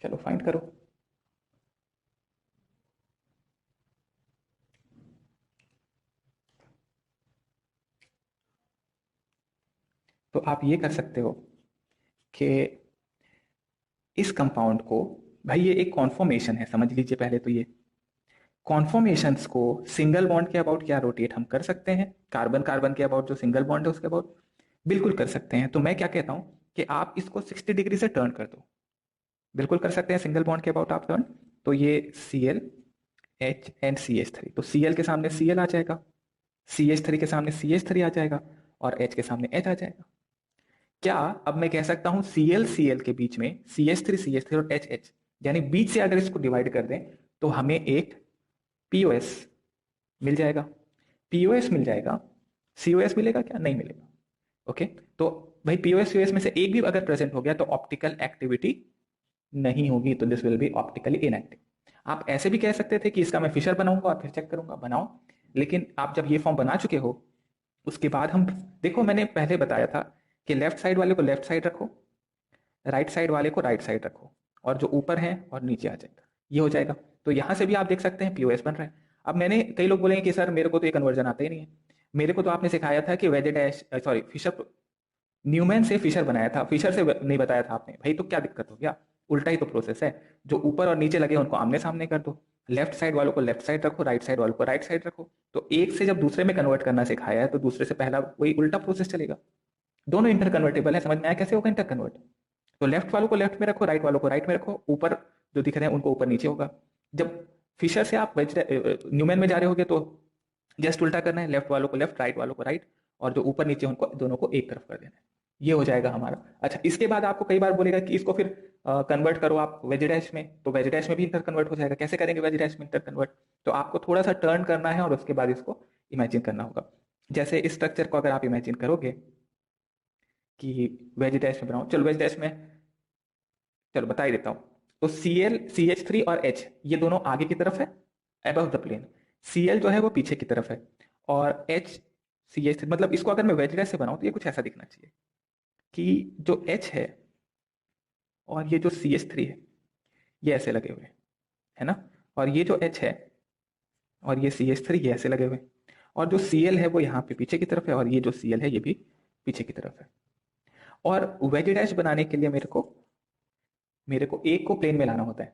[SPEAKER 1] चलो फाइंड करो। तो आप ये कर सकते हो कि इस कंपाउंड को, भाई ये एक कॉन्फॉर्मेशन है, समझ लीजिए पहले तो ये कॉन्फॉर्मेशंस को सिंगल बॉन्ड के अबाउट क्या रोटेट हम कर सकते हैं? कार्बन कार्बन के अबाउट जो सिंगल बॉन्ड है उसके अबाउट बिल्कुल कर सकते हैं। तो मैं क्या कहता हूं कि आप इसको 60 डिग्री से टर्न कर दो। बिल्कुल कर सकते हैं सिंगल बॉन्ड के अबाउट आप टर्न। तो ये Cl, H एंड CH3, तो Cl के सामने Cl आ जाएगा, CH3 के सामने CH3 आ जाएगा, और H के सामने H आ जाएगा। क्या अब मैं कह सकता हूं Cl के बीच में CH3 और HH, यानी बीच से अगर इसको डिवाइड कर दें तो हमें एक POS मिल जाएगा? POS मिल जाएगा, COS मिलेगा क्या? नहीं मिलेगा। ओके, तो भाई POS COS में से एक भी अगर प्रेजेंट हो गया तो ऑप्टिकल एक्टिविटी नहीं होगी, तो this will B optically inactive. आप ऐसे भी कह सकते थे कि इसका मैं फिशर बनाऊंगा और फिर चेक करूंगा, बनाओ। लेकिन आप जब ये फॉर्म बना चुके हो, उसके बाद हम देखो, मैंने पहले बताया था कि लेफ्ट साइड वाले को लेफ्ट साइड रखो, राइट साइड वाले को राइट साइड रखो, और जो ऊपर है और नीचे आ जाएगा, ये हो जाएगा। तो यहां से भी आप देख सकते हैं POS बन रहा है। अब मैंने, कई लोग बोलेंगे कि सर मेरे को तो ये कन्वर्जन आता ही नहीं है। मेरे को तो आपने सिखाया था कि wedge dash, sorry Fischer, Newman से फिशर बनाया था, फिशर से नहीं बताया था आपने भाई, तो क्या दिक्कत हो गया? उल्टा ही तो प्रोसेस है। जो ऊपर और नीचे लगे उनको आमने सामने कर दो, लेफ्ट साइड वालों को लेफ्ट साइड रखो, राइट साइड वालों को राइट साइड रखो। तो एक से जब दूसरे में कन्वर्ट करना सिखाया है तो दूसरे से पहला वही उल्टा प्रोसेस चलेगा। दोनों इंटर कन्वर्टेबल है, समझ में आया कैसे होगा इंटर कन्वर्ट? तो लेफ्ट वालों को लेफ्ट में रखो, राइट वालों को राइट में रखो, ऊपर जो दिख रहे हैं उनको ऊपर नीचे होगा। जब फिशर से आप न्यूमैन में जा रहे होगे तो जस्ट उल्टा करना है, लेफ्ट वालों को लेफ्ट, राइट वालों को राइट, और जो ऊपर नीचे उनको दोनों को एक तरफ कर देना है। ये हो जाएगा हमारा। अच्छा, इसके बाद आपको कई बार बोलेगा कि इसको फिर कन्वर्ट करो आप वेज डैश में, तो वेज डैश में भी इंटर कन्वर्ट हो जाएगा। कैसे करेंगे वेज डैश में इंटर कन्वर्ट? तो आपको थोड़ा सा टर्न करना है और उसके बाद इसको इमेजिन करना होगा। जैसे इस स्ट्रक्चर को अगर आप इमेजिन करोगे कि वेज डैश में बनाओ, चलो वेज डैश में, चलो बता ही देता हूँ। तो Cl, CH3 और H ये दोनों आगे की तरफ है, अबव द प्लेन। Cl जो है वो पीछे की तरफ है, और H, CH3, मतलब इसको अगर मैं वेज डैश से बनाऊं तो ये कुछ ऐसा दिखना चाहिए कि जो H है और ये जो CH3 है ये ऐसे लगे हुए हैं, है ना? और ये जो H है और ये CH3 ये ऐसे लगे हुए हैं, और जो Cl है वो यहाँ पे पीछे की तरफ है, और ये जो Cl है ये भी पीछे की तरफ है। और वेज डैश बनाने के लिए मेरे को एक को प्लेन में लाना होता है।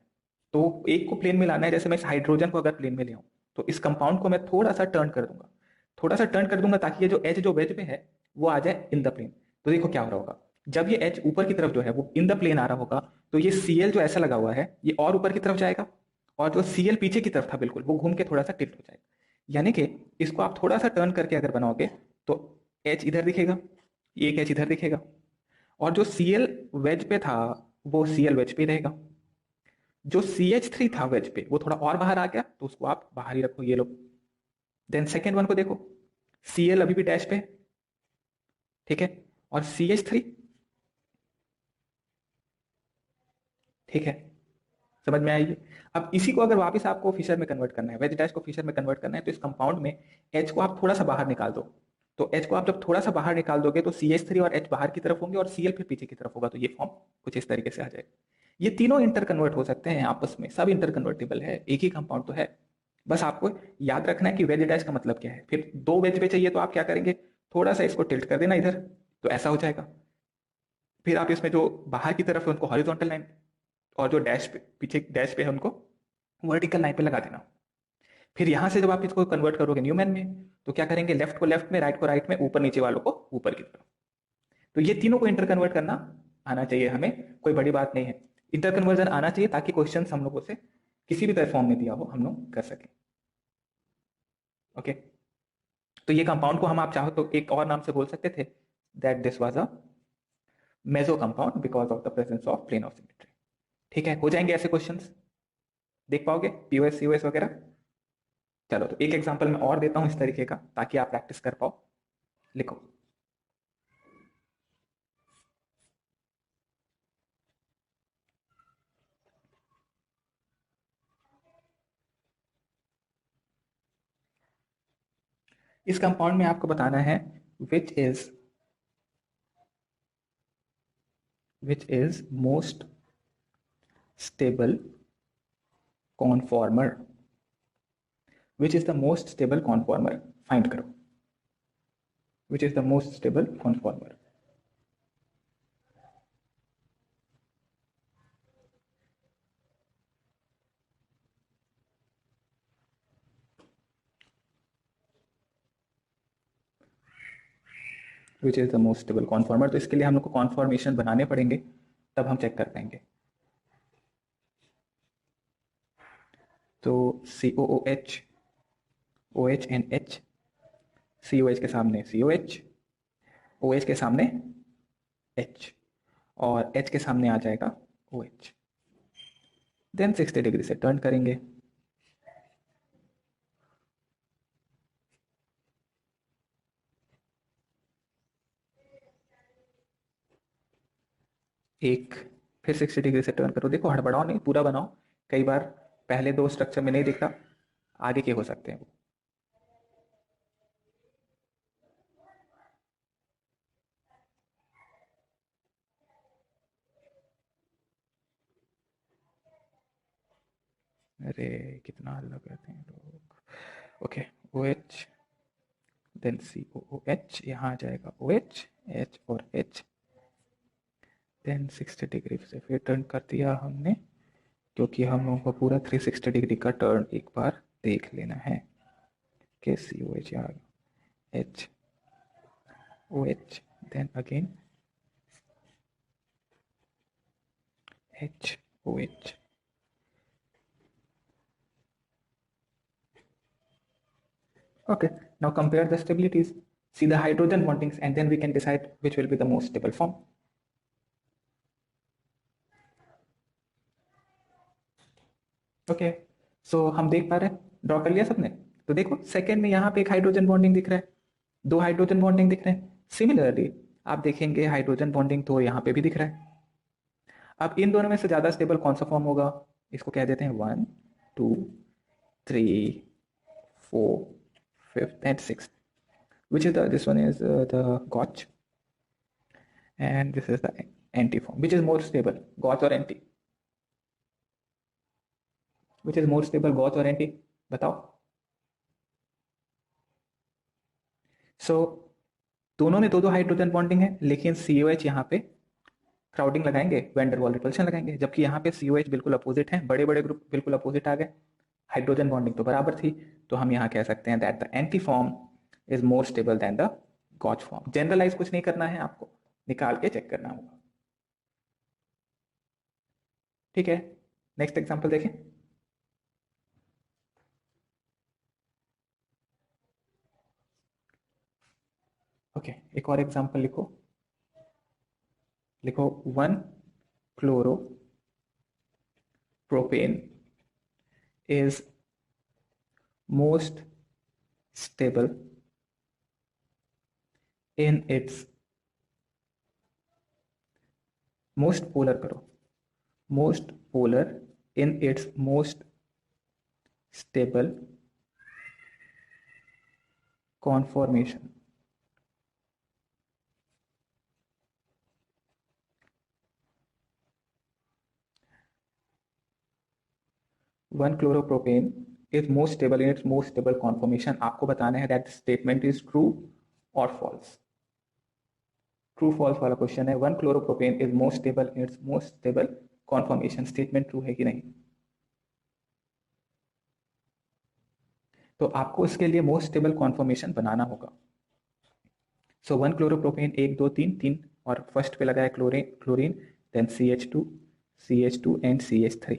[SPEAKER 1] तो एक को प्लेन में लाना है, जैसे मैं इस हाइड्रोजन को अगर प्लेन में ले आऊं, तो इस कंपाउंड को मैं थोड़ा सा टर्न कर दूंगा, ताकि ये जो एच जो वेज पे है वो आ जाए इन द प्लेन। तो देखो क्या हो रहा होगा, जब ये एच ऊपर की तरफ जो है वो इन द प्लेन आ रहा होगा, तो ये सीएल जो ऐसा लगा हुआ है ये और ऊपर की तरफ जाएगा, और जो सीएल पीछे की तरफ था बिल्कुल वो घूम के थोड़ा सा टिल्ट हो जाएगा। यानी कि इसको आप थोड़ा सा टर्न करके अगर बनाओगे तो एच इधर दिखेगा, एक एच इधर दिखेगा, और जो सीएल वेज पे था वो सीएल वेज पे रहेगा। जो CH3 था वेज पे वो थोड़ा और बाहर आ गया, तो उसको आप बाहर ही रखो, ये लो। देन सेकेंड वन को देखो, सीएल अभी भी डैश पे, ठीक है, और CH3, ठीक है, समझ में आएगी। अब इसी को अगर वापस आपको फिशर में कन्वर्ट करना है, वेज डैश को फिशर में कन्वर्ट करना है, तो इस कंपाउंड में एच को आप थोड़ा सा बाहर निकाल दो। तो एच को आप जब थोड़ा सा बाहर निकाल दोगे तो CH3 और एच बाहर की तरफ होंगे और सीएल फिर पीछे की तरफ होगा, तो ये फॉर्म कुछ इस तरीके से आ जाएगा। ये तीनों इंटर कन्वर्ट हो सकते हैं आपस में, सब इंटर कन्वर्टेबल है, एक ही कंपाउंड तो है। बस आपको याद रखना है कि वेज डैश का मतलब क्या है। फिर दो वेज पे चाहिए तो आप क्या करेंगे, थोड़ा सा इसको टिल्ट कर देना इधर, तो ऐसा हो जाएगा। फिर आप इसमें जो बाहर की तरफ है उनको हॉरिजॉन्टल लाइन, और जो डैश पे पीछे डैश पे है उनको वर्टिकल लाइन पे लगा देना। फिर यहां से जब आप इसको कन्वर्ट करोगे न्यूमैन में, तो क्या करेंगे, लेफ्ट को लेफ्ट में, राइट को राइट में, ऊपर नीचे वालों को ऊपर की तरफ। तो ये तीनों को इंटर कन्वर्ट करना आना चाहिए हमें, कोई बड़ी बात नहीं है। इंटर कन्वर्जन आना चाहिए ताकि क्वेश्चन हम लोगों से किसी भी तरह फॉर्म में दिया हो हम लोग कर सकें। ओके, तो ये कंपाउंड को हम आप चाहो तो एक और नाम से बोल सकते थे, that this was a meso compound because of the presence of plane of symmetry. ठीक है, हो जाएंगे ऐसे क्वेश्चंस, देख पाओगे पीओएस सीओएस वगैरह। चलो तो एक एग्जांपल मैं और देता हूं इस तरीके का, ताकि आप प्रैक्टिस कर पाओ। लिखो, इस कंपाउंड में आपको बताना है which is most stable conformer. Which is the most stable conformer, find करो, which is the most stable conformer. Which is the most stable conformer, तो इसके लिए हम लोग को कॉन्फॉर्मेशन बनाने पड़ेंगे, तब हम चेक कर पाएंगे। तो COOH, OH and H, COH के सामने COH, OH के सामने H, और H के सामने आ जाएगा OH। देन 60 डिग्री से टर्न करेंगे। एक, फिर 60 डिग्री से टर्न करो, देखो हड़बड़ाओ नहीं, पूरा बनाओ। कई बार पहले दो स्ट्रक्चर में नहीं दिखता, आगे के हो सकते हैं वो। अरे कितना हल्ला करते हैं लोग। ओके, OH, देन COOH, यहाँ आ जाएगा OH, H और H। देन 60 डिग्री से फिर टर्न कर दिया हमने, क्योंकि हम लोगों को पूरा 360 डिग्री का टर्न एक बार देख लेना है। के COH यहाँ, H, OH, then again H, OH। Okay, now compare the stabilities. See the hydrogen bondings and then we can decide which will be the most stable form. Okay, so हम देख पा रहे हैं, ड्रॉ कर लिया सबने। तो देखो सेकेंड में यहाँ पे एक हाइड्रोजन बॉन्डिंग दिख रहा है, दो हाइड्रोजन बॉन्डिंग दिख रहे हैं। सिमिलरली आप देखेंगे हाइड्रोजन बॉन्डिंग तो यहाँ पे भी दिख रहा है। अब इन दोनों में से ज्यादा स्टेबल कौन सा फॉर्म होगा, इसको कह देते हैं 1, 2, 3, 4, 5th and 6th, which is this one is the Gauch, and this is the anti form. Which is more stable, Gauch or anti? Which is more stable, Gauch or anti? बताओ। So दोनों में दो दो hydrogen bonding है, लेकिन COH यहाँ पे crowding लगाएंगे, वैन डर वाल रिपल्शन लगाएंगे, जबकि यहाँ पे COH बिल्कुल अपोजिट है, बड़े बड़े ग्रुप बिल्कुल अपोजिट आ गए, हाइड्रोजन बॉन्डिंग तो बराबर थी। तो हम यहाँ कह सकते हैं that the anti form is more stable than the gauche form. Generalize कुछ नहीं करना है, आपको निकाल के चेक करना होगा। ठीक है, नेक्स्ट एग्जाम्पल देखें। ओके, एक और एग्जाम्पल लिखो। लिखो 1 chloro propane is most stable in its most polar करो, most polar in its most stable conformation. One chloropropane is most stable in its most stable conformation. आपको बताना है दैट स्टेटमेंट इज ट्रू और false. True false वाला question है। One chloropropane is most stable in its most stable conformation, statement true है कि नहीं। तो आपको इसके लिए मोस्ट स्टेबल कॉन्फॉर्मेशन बनाना होगा। सो वन क्लोरोप्रोपेन, एक दो तीन, तीन और फर्स्ट पे लगा है chlorine, chlorine, then CH2 and CH3।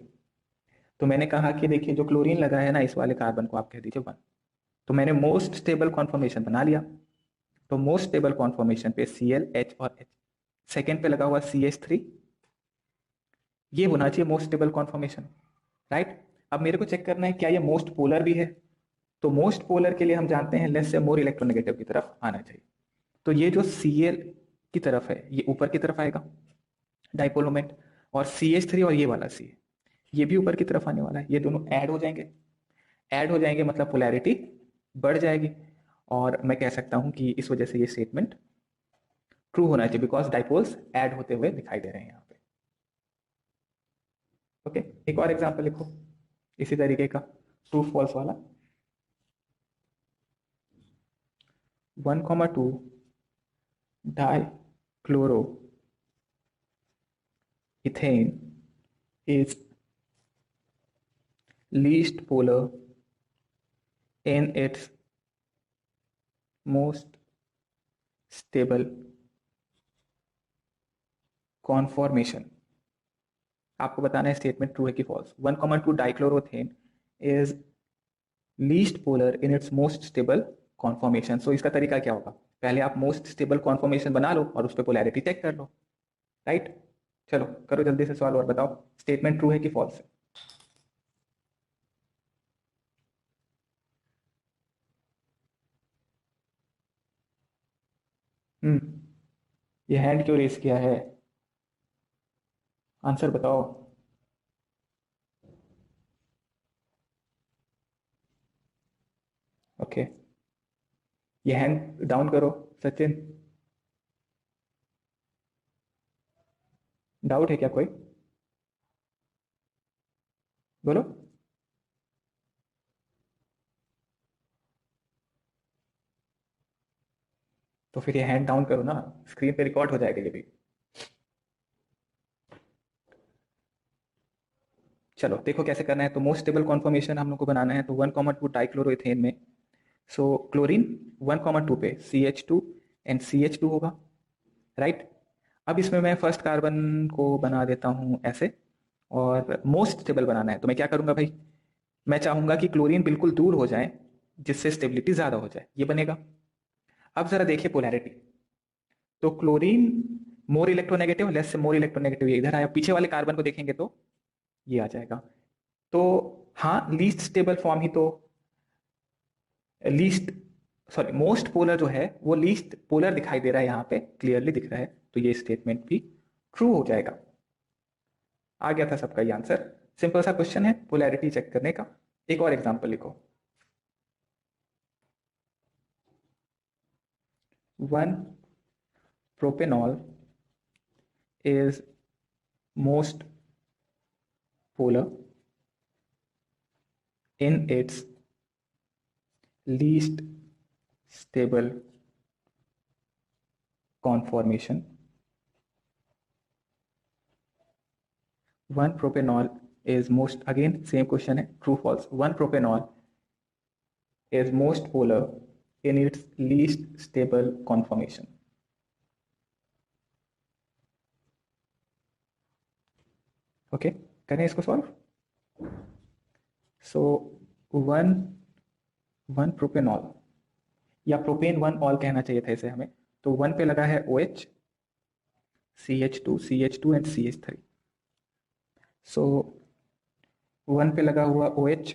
[SPEAKER 1] तो मैंने कहा कि देखिए जो क्लोरीन लगा है ना, इस वाले कार्बन को आप कह दीजिए 1। तो मैंने मोस्ट स्टेबल कॉन्फॉर्मेशन बना लिया। तो मोस्ट स्टेबल कॉन्फॉर्मेशन पे Cl, H और H। सेकेंड पे लगा हुआ CH3, ये होना चाहिए मोस्ट स्टेबल कॉन्फॉर्मेशन, राइट। अब मेरे को चेक करना है क्या ये मोस्ट पोलर भी है। तो मोस्ट पोलर के लिए हम जानते हैं लेस से मोर इलेक्ट्रोनेगेटिव की तरफ आना चाहिए। तो ये जो Cl की तरफ है ये ऊपर की तरफ आएगा डाइपोल मोमेंट, और CH3 और ये वाला C ये भी ऊपर की तरफ आने वाला है। ये दोनों ऐड हो जाएंगे, ऐड हो जाएंगे मतलब पोलैरिटी बढ़ जाएगी। और मैं कह सकता हूं कि इस वजह से ये स्टेटमेंट ट्रू होना चाहिए, बिकॉज डाइपोल्स ऐड होते हुए दिखाई दे रहे हैं यहाँ पे। ओके, एक और एग्जांपल लिखो इसी तरीके का, ट्रू फॉल्स वाला। 1,2 die chloro ethane is least polar in its most stable conformation। आपको बताना है स्टेटमेंट ट्रू है कि false. 1,2 dichloroethane is least polar in its most stable conformation. So इसका तरीका क्या होगा, पहले आप मोस्ट स्टेबल कॉन्फॉर्मेशन बना लो और उस पर पोलैरिटी चेक कर लो, राइट। चलो करो जल्दी से सवाल और बताओ स्टेटमेंट ट्रू है कि फॉल्स है। ये हैंड क्यों रेस किया है, आंसर बताओ। ओके, ये हैंड डाउन करो सचिन। डाउट है क्या कोई, बोलो। तो फिर ये हैंड डाउन करो ना, स्क्रीन पे रिकॉर्ड हो जाएगा ये भी। चलो देखो कैसे करना है। तो मोस्ट स्टेबल कॉन्फॉर्मेशन हम लोग को बनाना है। तो 1,2 डाइक्लोरोइथेन में सो क्लोरीन 1,2 पे CH2 एंड CH2 होगा, राइट। अब इसमें मैं फर्स्ट कार्बन को बना देता हूं ऐसे, और मोस्ट स्टेबल बनाना है। तो मैं क्या करूंगा भाई, मैं चाहूंगा कि क्लोरीन बिल्कुल दूर हो जाए जिससे स्टेबिलिटी ज्यादा हो जाए, ये बनेगा। अब जरा देखिए पोलैरिटी। तो क्लोरीन मोर इलेक्ट्रोनेगेटिव, लेस से मोर इलेक्ट्रोनेगेटिव, ये इधर आया। पीछे वाले कार्बन को देखेंगे तो ये आ जाएगा। तो हाँ, लीस्ट स्टेबल फॉर्म ही तो, लीस्ट सॉरी मोस्ट पोलर जो है वो लीस्ट पोलर दिखाई दे रहा है, यहाँ पे क्लियरली दिख रहा है। तो ये स्टेटमेंट भी ट्रू हो जाएगा। आ गया था सबका ये आंसर। सिंपल सा क्वेश्चन है पोलैरिटी चेक करने का। एक और एग्जांपल लिखो। 1 propanol is most polar in its least stable conformation. 1 propanol is most, again same question है, true false. 1 propanol is most polar in its least stable conformation. Okay, करें इसको solve. So one propanol या propane 1 all कहना चाहिए था इसे हमें. तो 1 पे लगा है OH, CH2 एंड CH3. सो 1 पे लगा हुआ OH,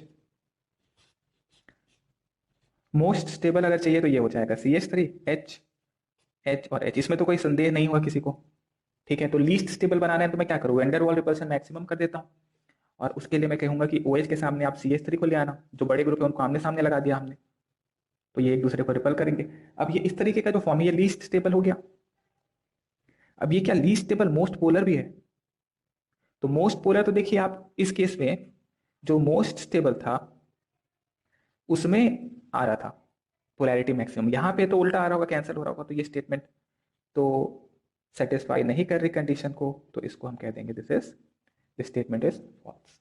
[SPEAKER 1] मोस्ट स्टेबल अगर चाहिए तो ये हो जाएगा CH3, H और H. इसमें तो कोई संदेह नहीं हुआ किसी को. ठीक है, तो लीस्ट स्टेबल बनाना है तो मैं क्या करूँगा, अंडर वॉल रिपल्सन मैक्सिमम कर देता हूँ. और उसके लिए मैं कहूंगा कि OH के सामने आप CH3 को ले आना. जो बड़े ग्रुप है उनको आमने सामने लगा दिया हमने, तो ये एक दूसरे को रिपल करेंगे. अब ये इस तरीके का जो फॉर्म है ये लीस्ट स्टेबल हो गया. अब ये क्या लीस्ट स्टेबल मोस्ट पोलर भी है. तो मोस्ट पोलर तो देखिए आप इस केस में जो मोस्ट स्टेबल था उसमें आ रहा था पोलैरिटी मैक्सिमम. यहां पे तो उल्टा आ रहा होगा, कैंसिल हो रहा होगा. तो ये स्टेटमेंट तो सेटिस्फाई नहीं कर रही कंडीशन को, तो इसको हम कह देंगे दिस स्टेटमेंट इज फॉल्स.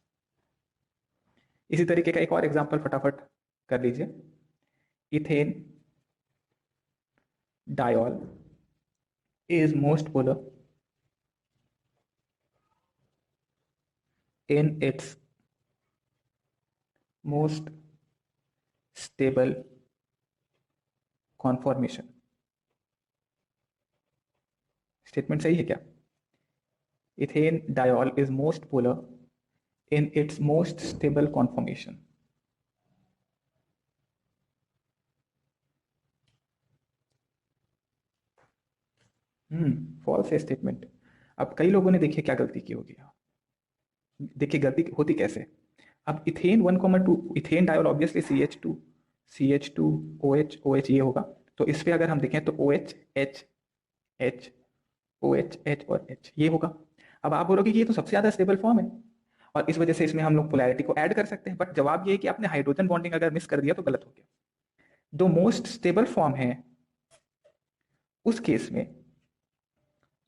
[SPEAKER 1] इसी तरीके का एक और एग्जांपल फटाफट कर लीजिए. Ethane diol is most polar in its most stable conformation. Statement सही है क्या? Ethane diol is most polar in its most stable conformation. False है स्टेटमेंट. अब कई लोगों ने देखिए क्या गलती की होगी. देखिए गलती होती कैसे. अब ethane 1,2 ethane diol obviously CH2 OH ये होगा. तो इस पे अगर हम देखें तो OH H OH और H ये होगा. अब आप बोलोगे कि ये तो सबसे ज्यादा स्टेबल फॉर्म है और इस वजह से इसमें हम लोग पोलैरिटी को ऐड कर सकते हैं. बट जवाब ये है कि आपने हाइड्रोजन बॉन्डिंग अगर मिस कर दिया तो गलत हो गया. जो मोस्ट स्टेबल फॉर्म है उस केस में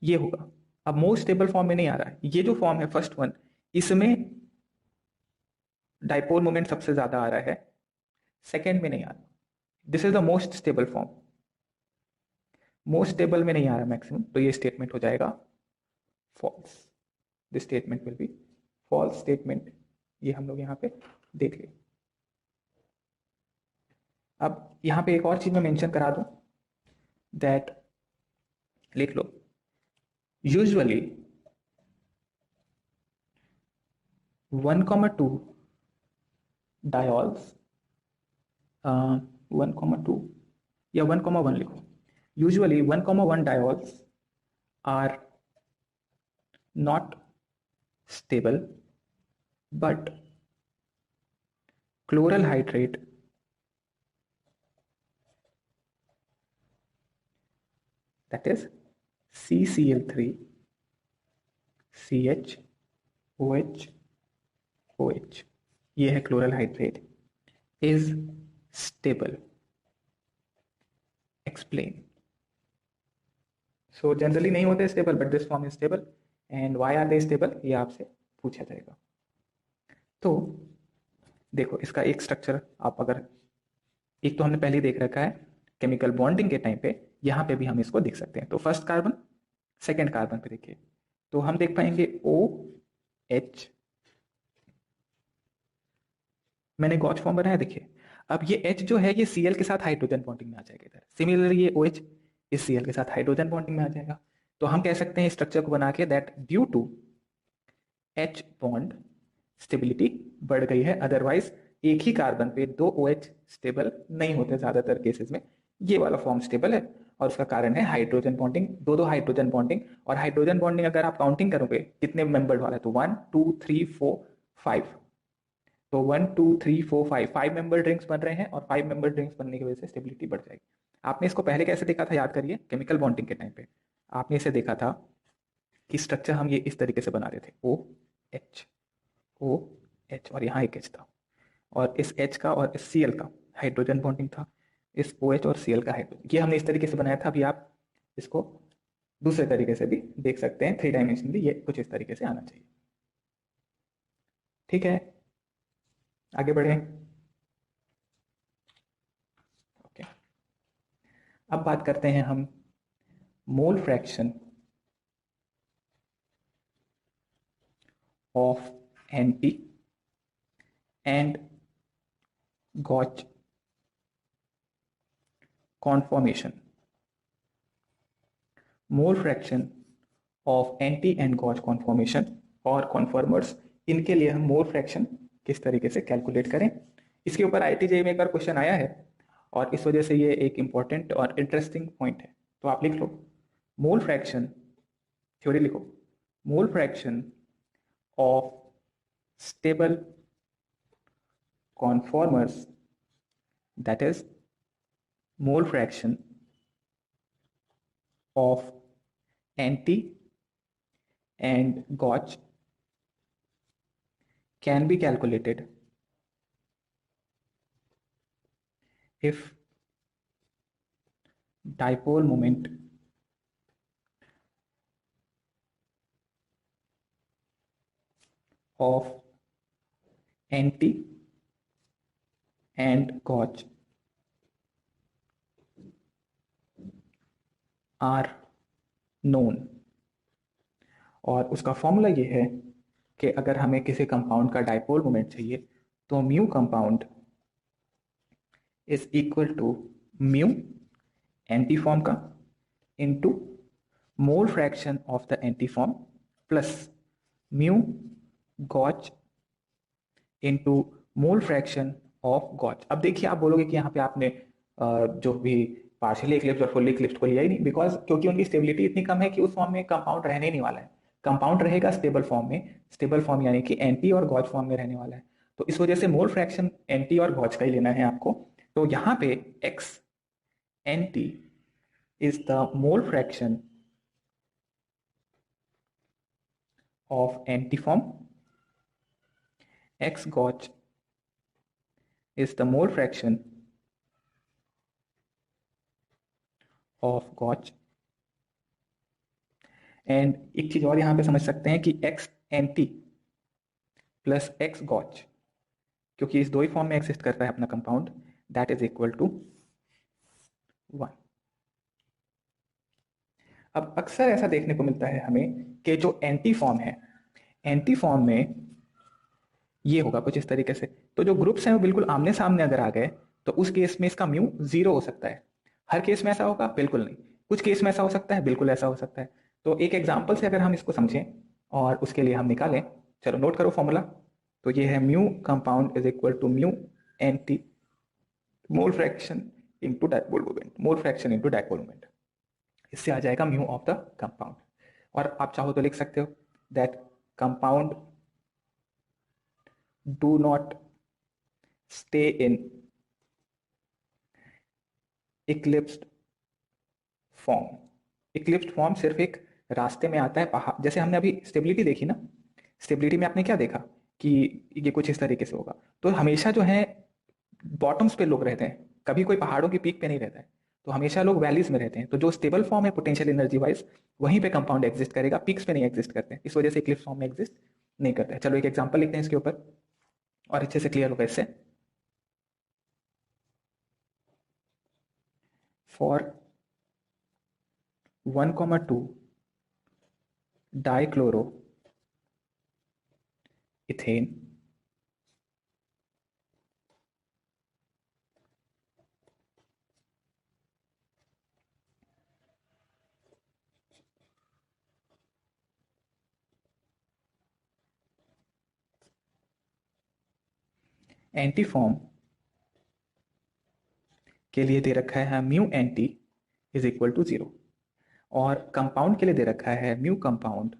[SPEAKER 1] ये होगा. अब मोस्ट स्टेबल फॉर्म में नहीं आ रहा है. ये जो फॉर्म है फर्स्ट वन, इसमें डाइपोल मोमेंट सबसे ज्यादा आ रहा है, सेकेंड में नहीं आ रहा. This is the most stable form. Most stable में नहीं आ रहा मैक्सिमम, तो ये स्टेटमेंट हो जाएगा false. This statement will be false statement. ये हम लोग यहाँ पे देख ले. अब यहाँ पे एक और चीज मैं मेंशन करा दूं, दैट लिख लो. यूजुअली 1,2 डायोल्स 1,2 या 1,1 लिखो. Usually 1,1 diols are not stable, but chloral hydrate that is CCl3 CH OH OH ये है chloral hydrate is stable. Explain. So generally नहीं होते stable, but this form is stable. And why are they stable, ये आपसे पूछा जाएगा. तो देखो इसका एक स्ट्रक्चर आप अगर, एक तो हमने पहले देख रखा है केमिकल बॉन्डिंग के टाइम पे, यहाँ पे भी हम इसको देख सकते हैं. तो फर्स्ट कार्बन सेकेंड कार्बन पे देखिए तो हम देख पाएंगे OH. मैंने गॉच फॉर्म बनाया देखिए. अब ये H जो है ये Cl के साथ हाइड्रोजन बॉन्डिंग में आ जाएगा इधर. सिमिलरली ये OH इस Cl के साथ हाइड्रोजन बॉन्डिंग में आ जाएगा. तो हम कह सकते हैं स्ट्रक्चर को बना के that due to H bond stability बढ़ गई है. अदरवाइज एक ही कार्बन पे 2 OH स्टेबल नहीं होते ज्यादातर केसेस में. ये वाला फॉर्म स्टेबल है और उसका कारण है हाइड्रोजन बॉन्डिंग, दो हाइड्रोजन बॉन्डिंग. और हाइड्रोजन बॉन्डिंग अगर आप काउंटिंग करोगे कितने मेंबर्ड वाला है तो 1 2 3 4 5. तो 1 2 3 4 5 मेंबर ड्रिंक्स बन रहे हैं और 5 मेंबर ड्रिंक्स बनने की वजह से स्टेबिलिटी बढ़ जाएगी. आपने इसको पहले कैसे देखा था याद करिए. केमिकल बॉन्डिंग के टाइम पे आपने इसे देखा था कि स्ट्रक्चर हम ये इस तरीके से बना रहे थे OH और यहाँ एक H था और इस H का और इस Cl का हाइड्रोजन बॉन्डिंग था, इस OH और Cl का हाइड्रोजन. ये हमने इस तरीके से बनाया था. अभी आप इसको दूसरे तरीके से भी देख सकते हैं, 3 डायमेंशनली ये कुछ इस तरीके से आना चाहिए। ठीक है, आगे बढ़े। ओके, अब बात करते हैं हम mole fraction of anti and gauche conformation. Mole fraction of anti and gauche conformation और कॉन्फॉर्मर्स, इनके लिए हम मोल फ्रैक्शन किस तरीके से कैलकुलेट करें, इसके ऊपर IIT-JEE में एक बार क्वेश्चन आया है और इस वजह से ये एक इंपॉर्टेंट और इंटरेस्टिंग पॉइंट है। तो आप लिख लो, मोल फ्रैक्शन, थ्योरी लिखो, मोल fraction of stable conformers, that is mole fraction of anti and gauge can be calculated if dipole moment of anti and gauge are known। और उसका फॉर्मूला ये है कि अगर हमें किसी कंपाउंड का डाइपोल मोमेंट चाहिए तो mu compound is equal to mu anti form का into mole fraction of the anti form plus mu gauche into mole fraction of gauche. अब देखिए, आप बोलोगे कि यहाँ पे आपने जो भी पार्शियली इक्लिप्स और फुल्ली इक्लिप्स को लिया ही नहीं, बिकॉज क्योंकि उनकी स्टेबिलिटी इतनी कम है कि उस फॉर्म में कंपाउंड रहने ही नहीं वाला है। कंपाउंड रहेगा स्टेबल फॉर्म में, स्टेबल फॉर्म यानी कि एंटी और गॉच फॉर्म में रहने वाला है। तो इस वजह से मोल फ्रैक्शन एंटी और गॉच का ही लेना है आपको। तो यहाँ पे x anti is the mole fraction of anti form, x gauge is the mole fraction of gauge। And एक चीज और यहां पे समझ सकते हैं कि x एंटी प्लस x गॉच, क्योंकि इस दो ही फॉर्म में एग्जिस्ट करता है अपना compound, that is equal to 1। अब अक्सर ऐसा देखने को मिलता है हमें कि जो एंटी फॉर्म है, एंटी फॉर्म में ये होगा कुछ इस तरीके से। तो जो ग्रुप्स हैं वो बिल्कुल आमने सामने अगर आ गए तो उस केस में इसका म्यू 0 हो सकता है। हर केस में ऐसा होगा? बिल्कुल नहीं। कुछ केस में ऐसा हो सकता है, बिल्कुल ऐसा हो सकता है। तो एक एग्जाम्पल से अगर हम इसको समझें और उसके लिए हम निकालें, चलो नोट करो फॉर्मूला। तो ये है mu compound is equal to mu anti mole fraction into dipole moment, mole fraction into dipole moment. इससे आ जाएगा म्यू ऑफ द कंपाउंड। और आप चाहो तो लिख सकते हो that compound do not stay in eclipsed form। Eclipsed form सिर्फ एक रास्ते में आता है पहाड़, जैसे हमने अभी स्टेबिलिटी देखी ना, स्टेबिलिटी में आपने क्या देखा कि ये कुछ इस तरीके से होगा। तो हमेशा जो है बॉटम्स पे लोग रहते हैं, कभी कोई पहाड़ों की पीक पे नहीं रहता है। तो हमेशा लोग वैलीज में रहते हैं। तो जो स्टेबल फॉर्म है पोटेंशियल एनर्जी वाइज, वहीं पे कंपाउंड एग्जिस्ट करेगा, पीक्स पे नहीं एग्जिस्ट करते हैं। इस वजह से इक्लिप्स फॉर्म में एग्जिस्ट नहीं करते हैं। चलो एक एग्जाम्पल लिखते हैं इसके ऊपर और अच्छे से क्लियर होगा इससे। For 1,2 dichloro ethane anti form के लिए दे रखा है mu anti is equal to 0 और कंपाउंड के लिए दे रखा है mu compound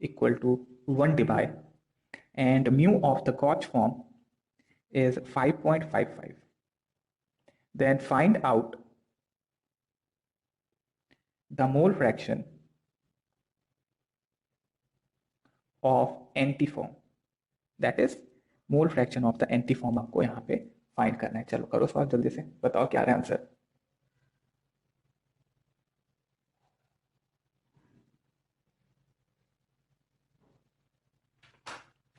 [SPEAKER 1] equal to 1 divide and mu of the gauche form is 5.55। then find out the mole fraction of antiform, that is mole fraction of the antiform आपको यहाँ पे find करना है। चलो करो सॉल्व जल्दी से, बताओ क्या है answer.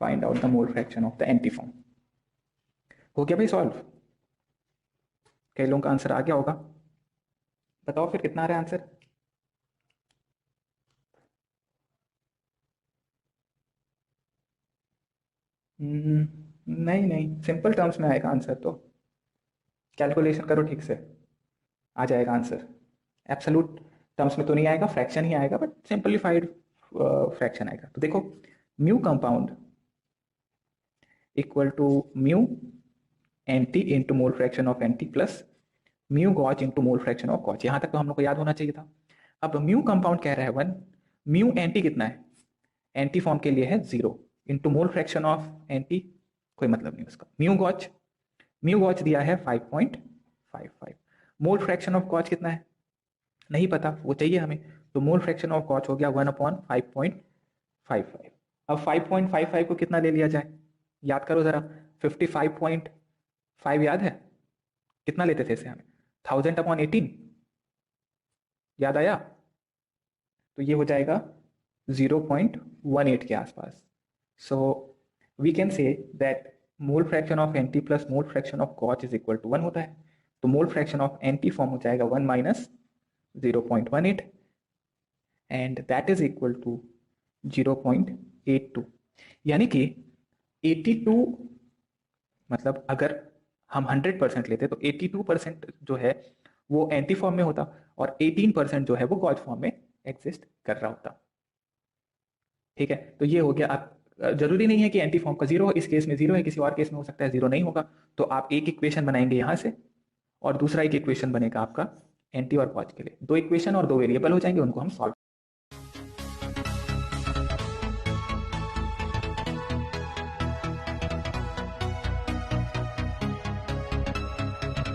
[SPEAKER 1] Find out the mole fraction of the anti form. हो गया भाई सॉल्व? कई लोगों का आंसर आ गया होगा। बताओ फिर कितना आ रहा है आंसर? नहीं नहीं, सिंपल टर्म्स में आएगा आंसर तो। कैलकुलेशन करो ठीक से, आ जाएगा आंसर। एब्सोल्यूट टर्म्स में तो नहीं आएगा, फ्रैक्शन ही आएगा, बट सिंपलीफाइड फ्रैक्शन आएगा। तो देखो, mu compound equal to mu anti into mole fraction of anti plus mu gauche into mole fraction of gauche. यहां तक तो हम लोग को याद होना चाहिए था। अब म्यू कंपाउंड कह रहा है 1, म्यू एंटी कितना है? एंटी फॉर्म के लिए है 0, into mole fraction of anti, कोई मतलब नहीं उसका। म्यू गॉच दिया है 5.55। मोल फ्रैक्शन ऑफ गॉच कितना है? नहीं पता, वो चाहिए हमें। तो मोल फ्रैक्शन ऑफ गॉच हो गया 1/5.55। अब 5.55 को कितना ले लिया जाए? याद करो जरा, 55.5 याद है? कितना लेते थे इसे हमें? 1000/18। याद आया? तो ये हो जाएगा 0.18 के आसपास। So we can say that mole fraction of anti plus mole fraction of gauche is equal to 1 होता है। तो mole fraction of anti form हो जाएगा 1 minus 0.18 and that is equal to 0.82। यानी कि 82, मतलब अगर हम 100% लेते तो 82% जो है वो एंटी फॉर्म में होता और 18% जो है वो गॉज फॉर्म में एग्जिस्ट कर रहा होता। ठीक है, तो ये हो गया। आप जरूरी नहीं है कि एंटी फॉर्म का 0 हो, इस केस में 0 है, किसी और केस में हो सकता है 0 नहीं होगा। तो आप एक इक्वेशन बनाएंगे यहाँ से और दूसरा एक इक्वेशन बनेगा आपका एंटी और गॉज के लिए। 2 इक्वेशन और 2 वेरिएबल हो जाएंगे, उनको हम सॉल्व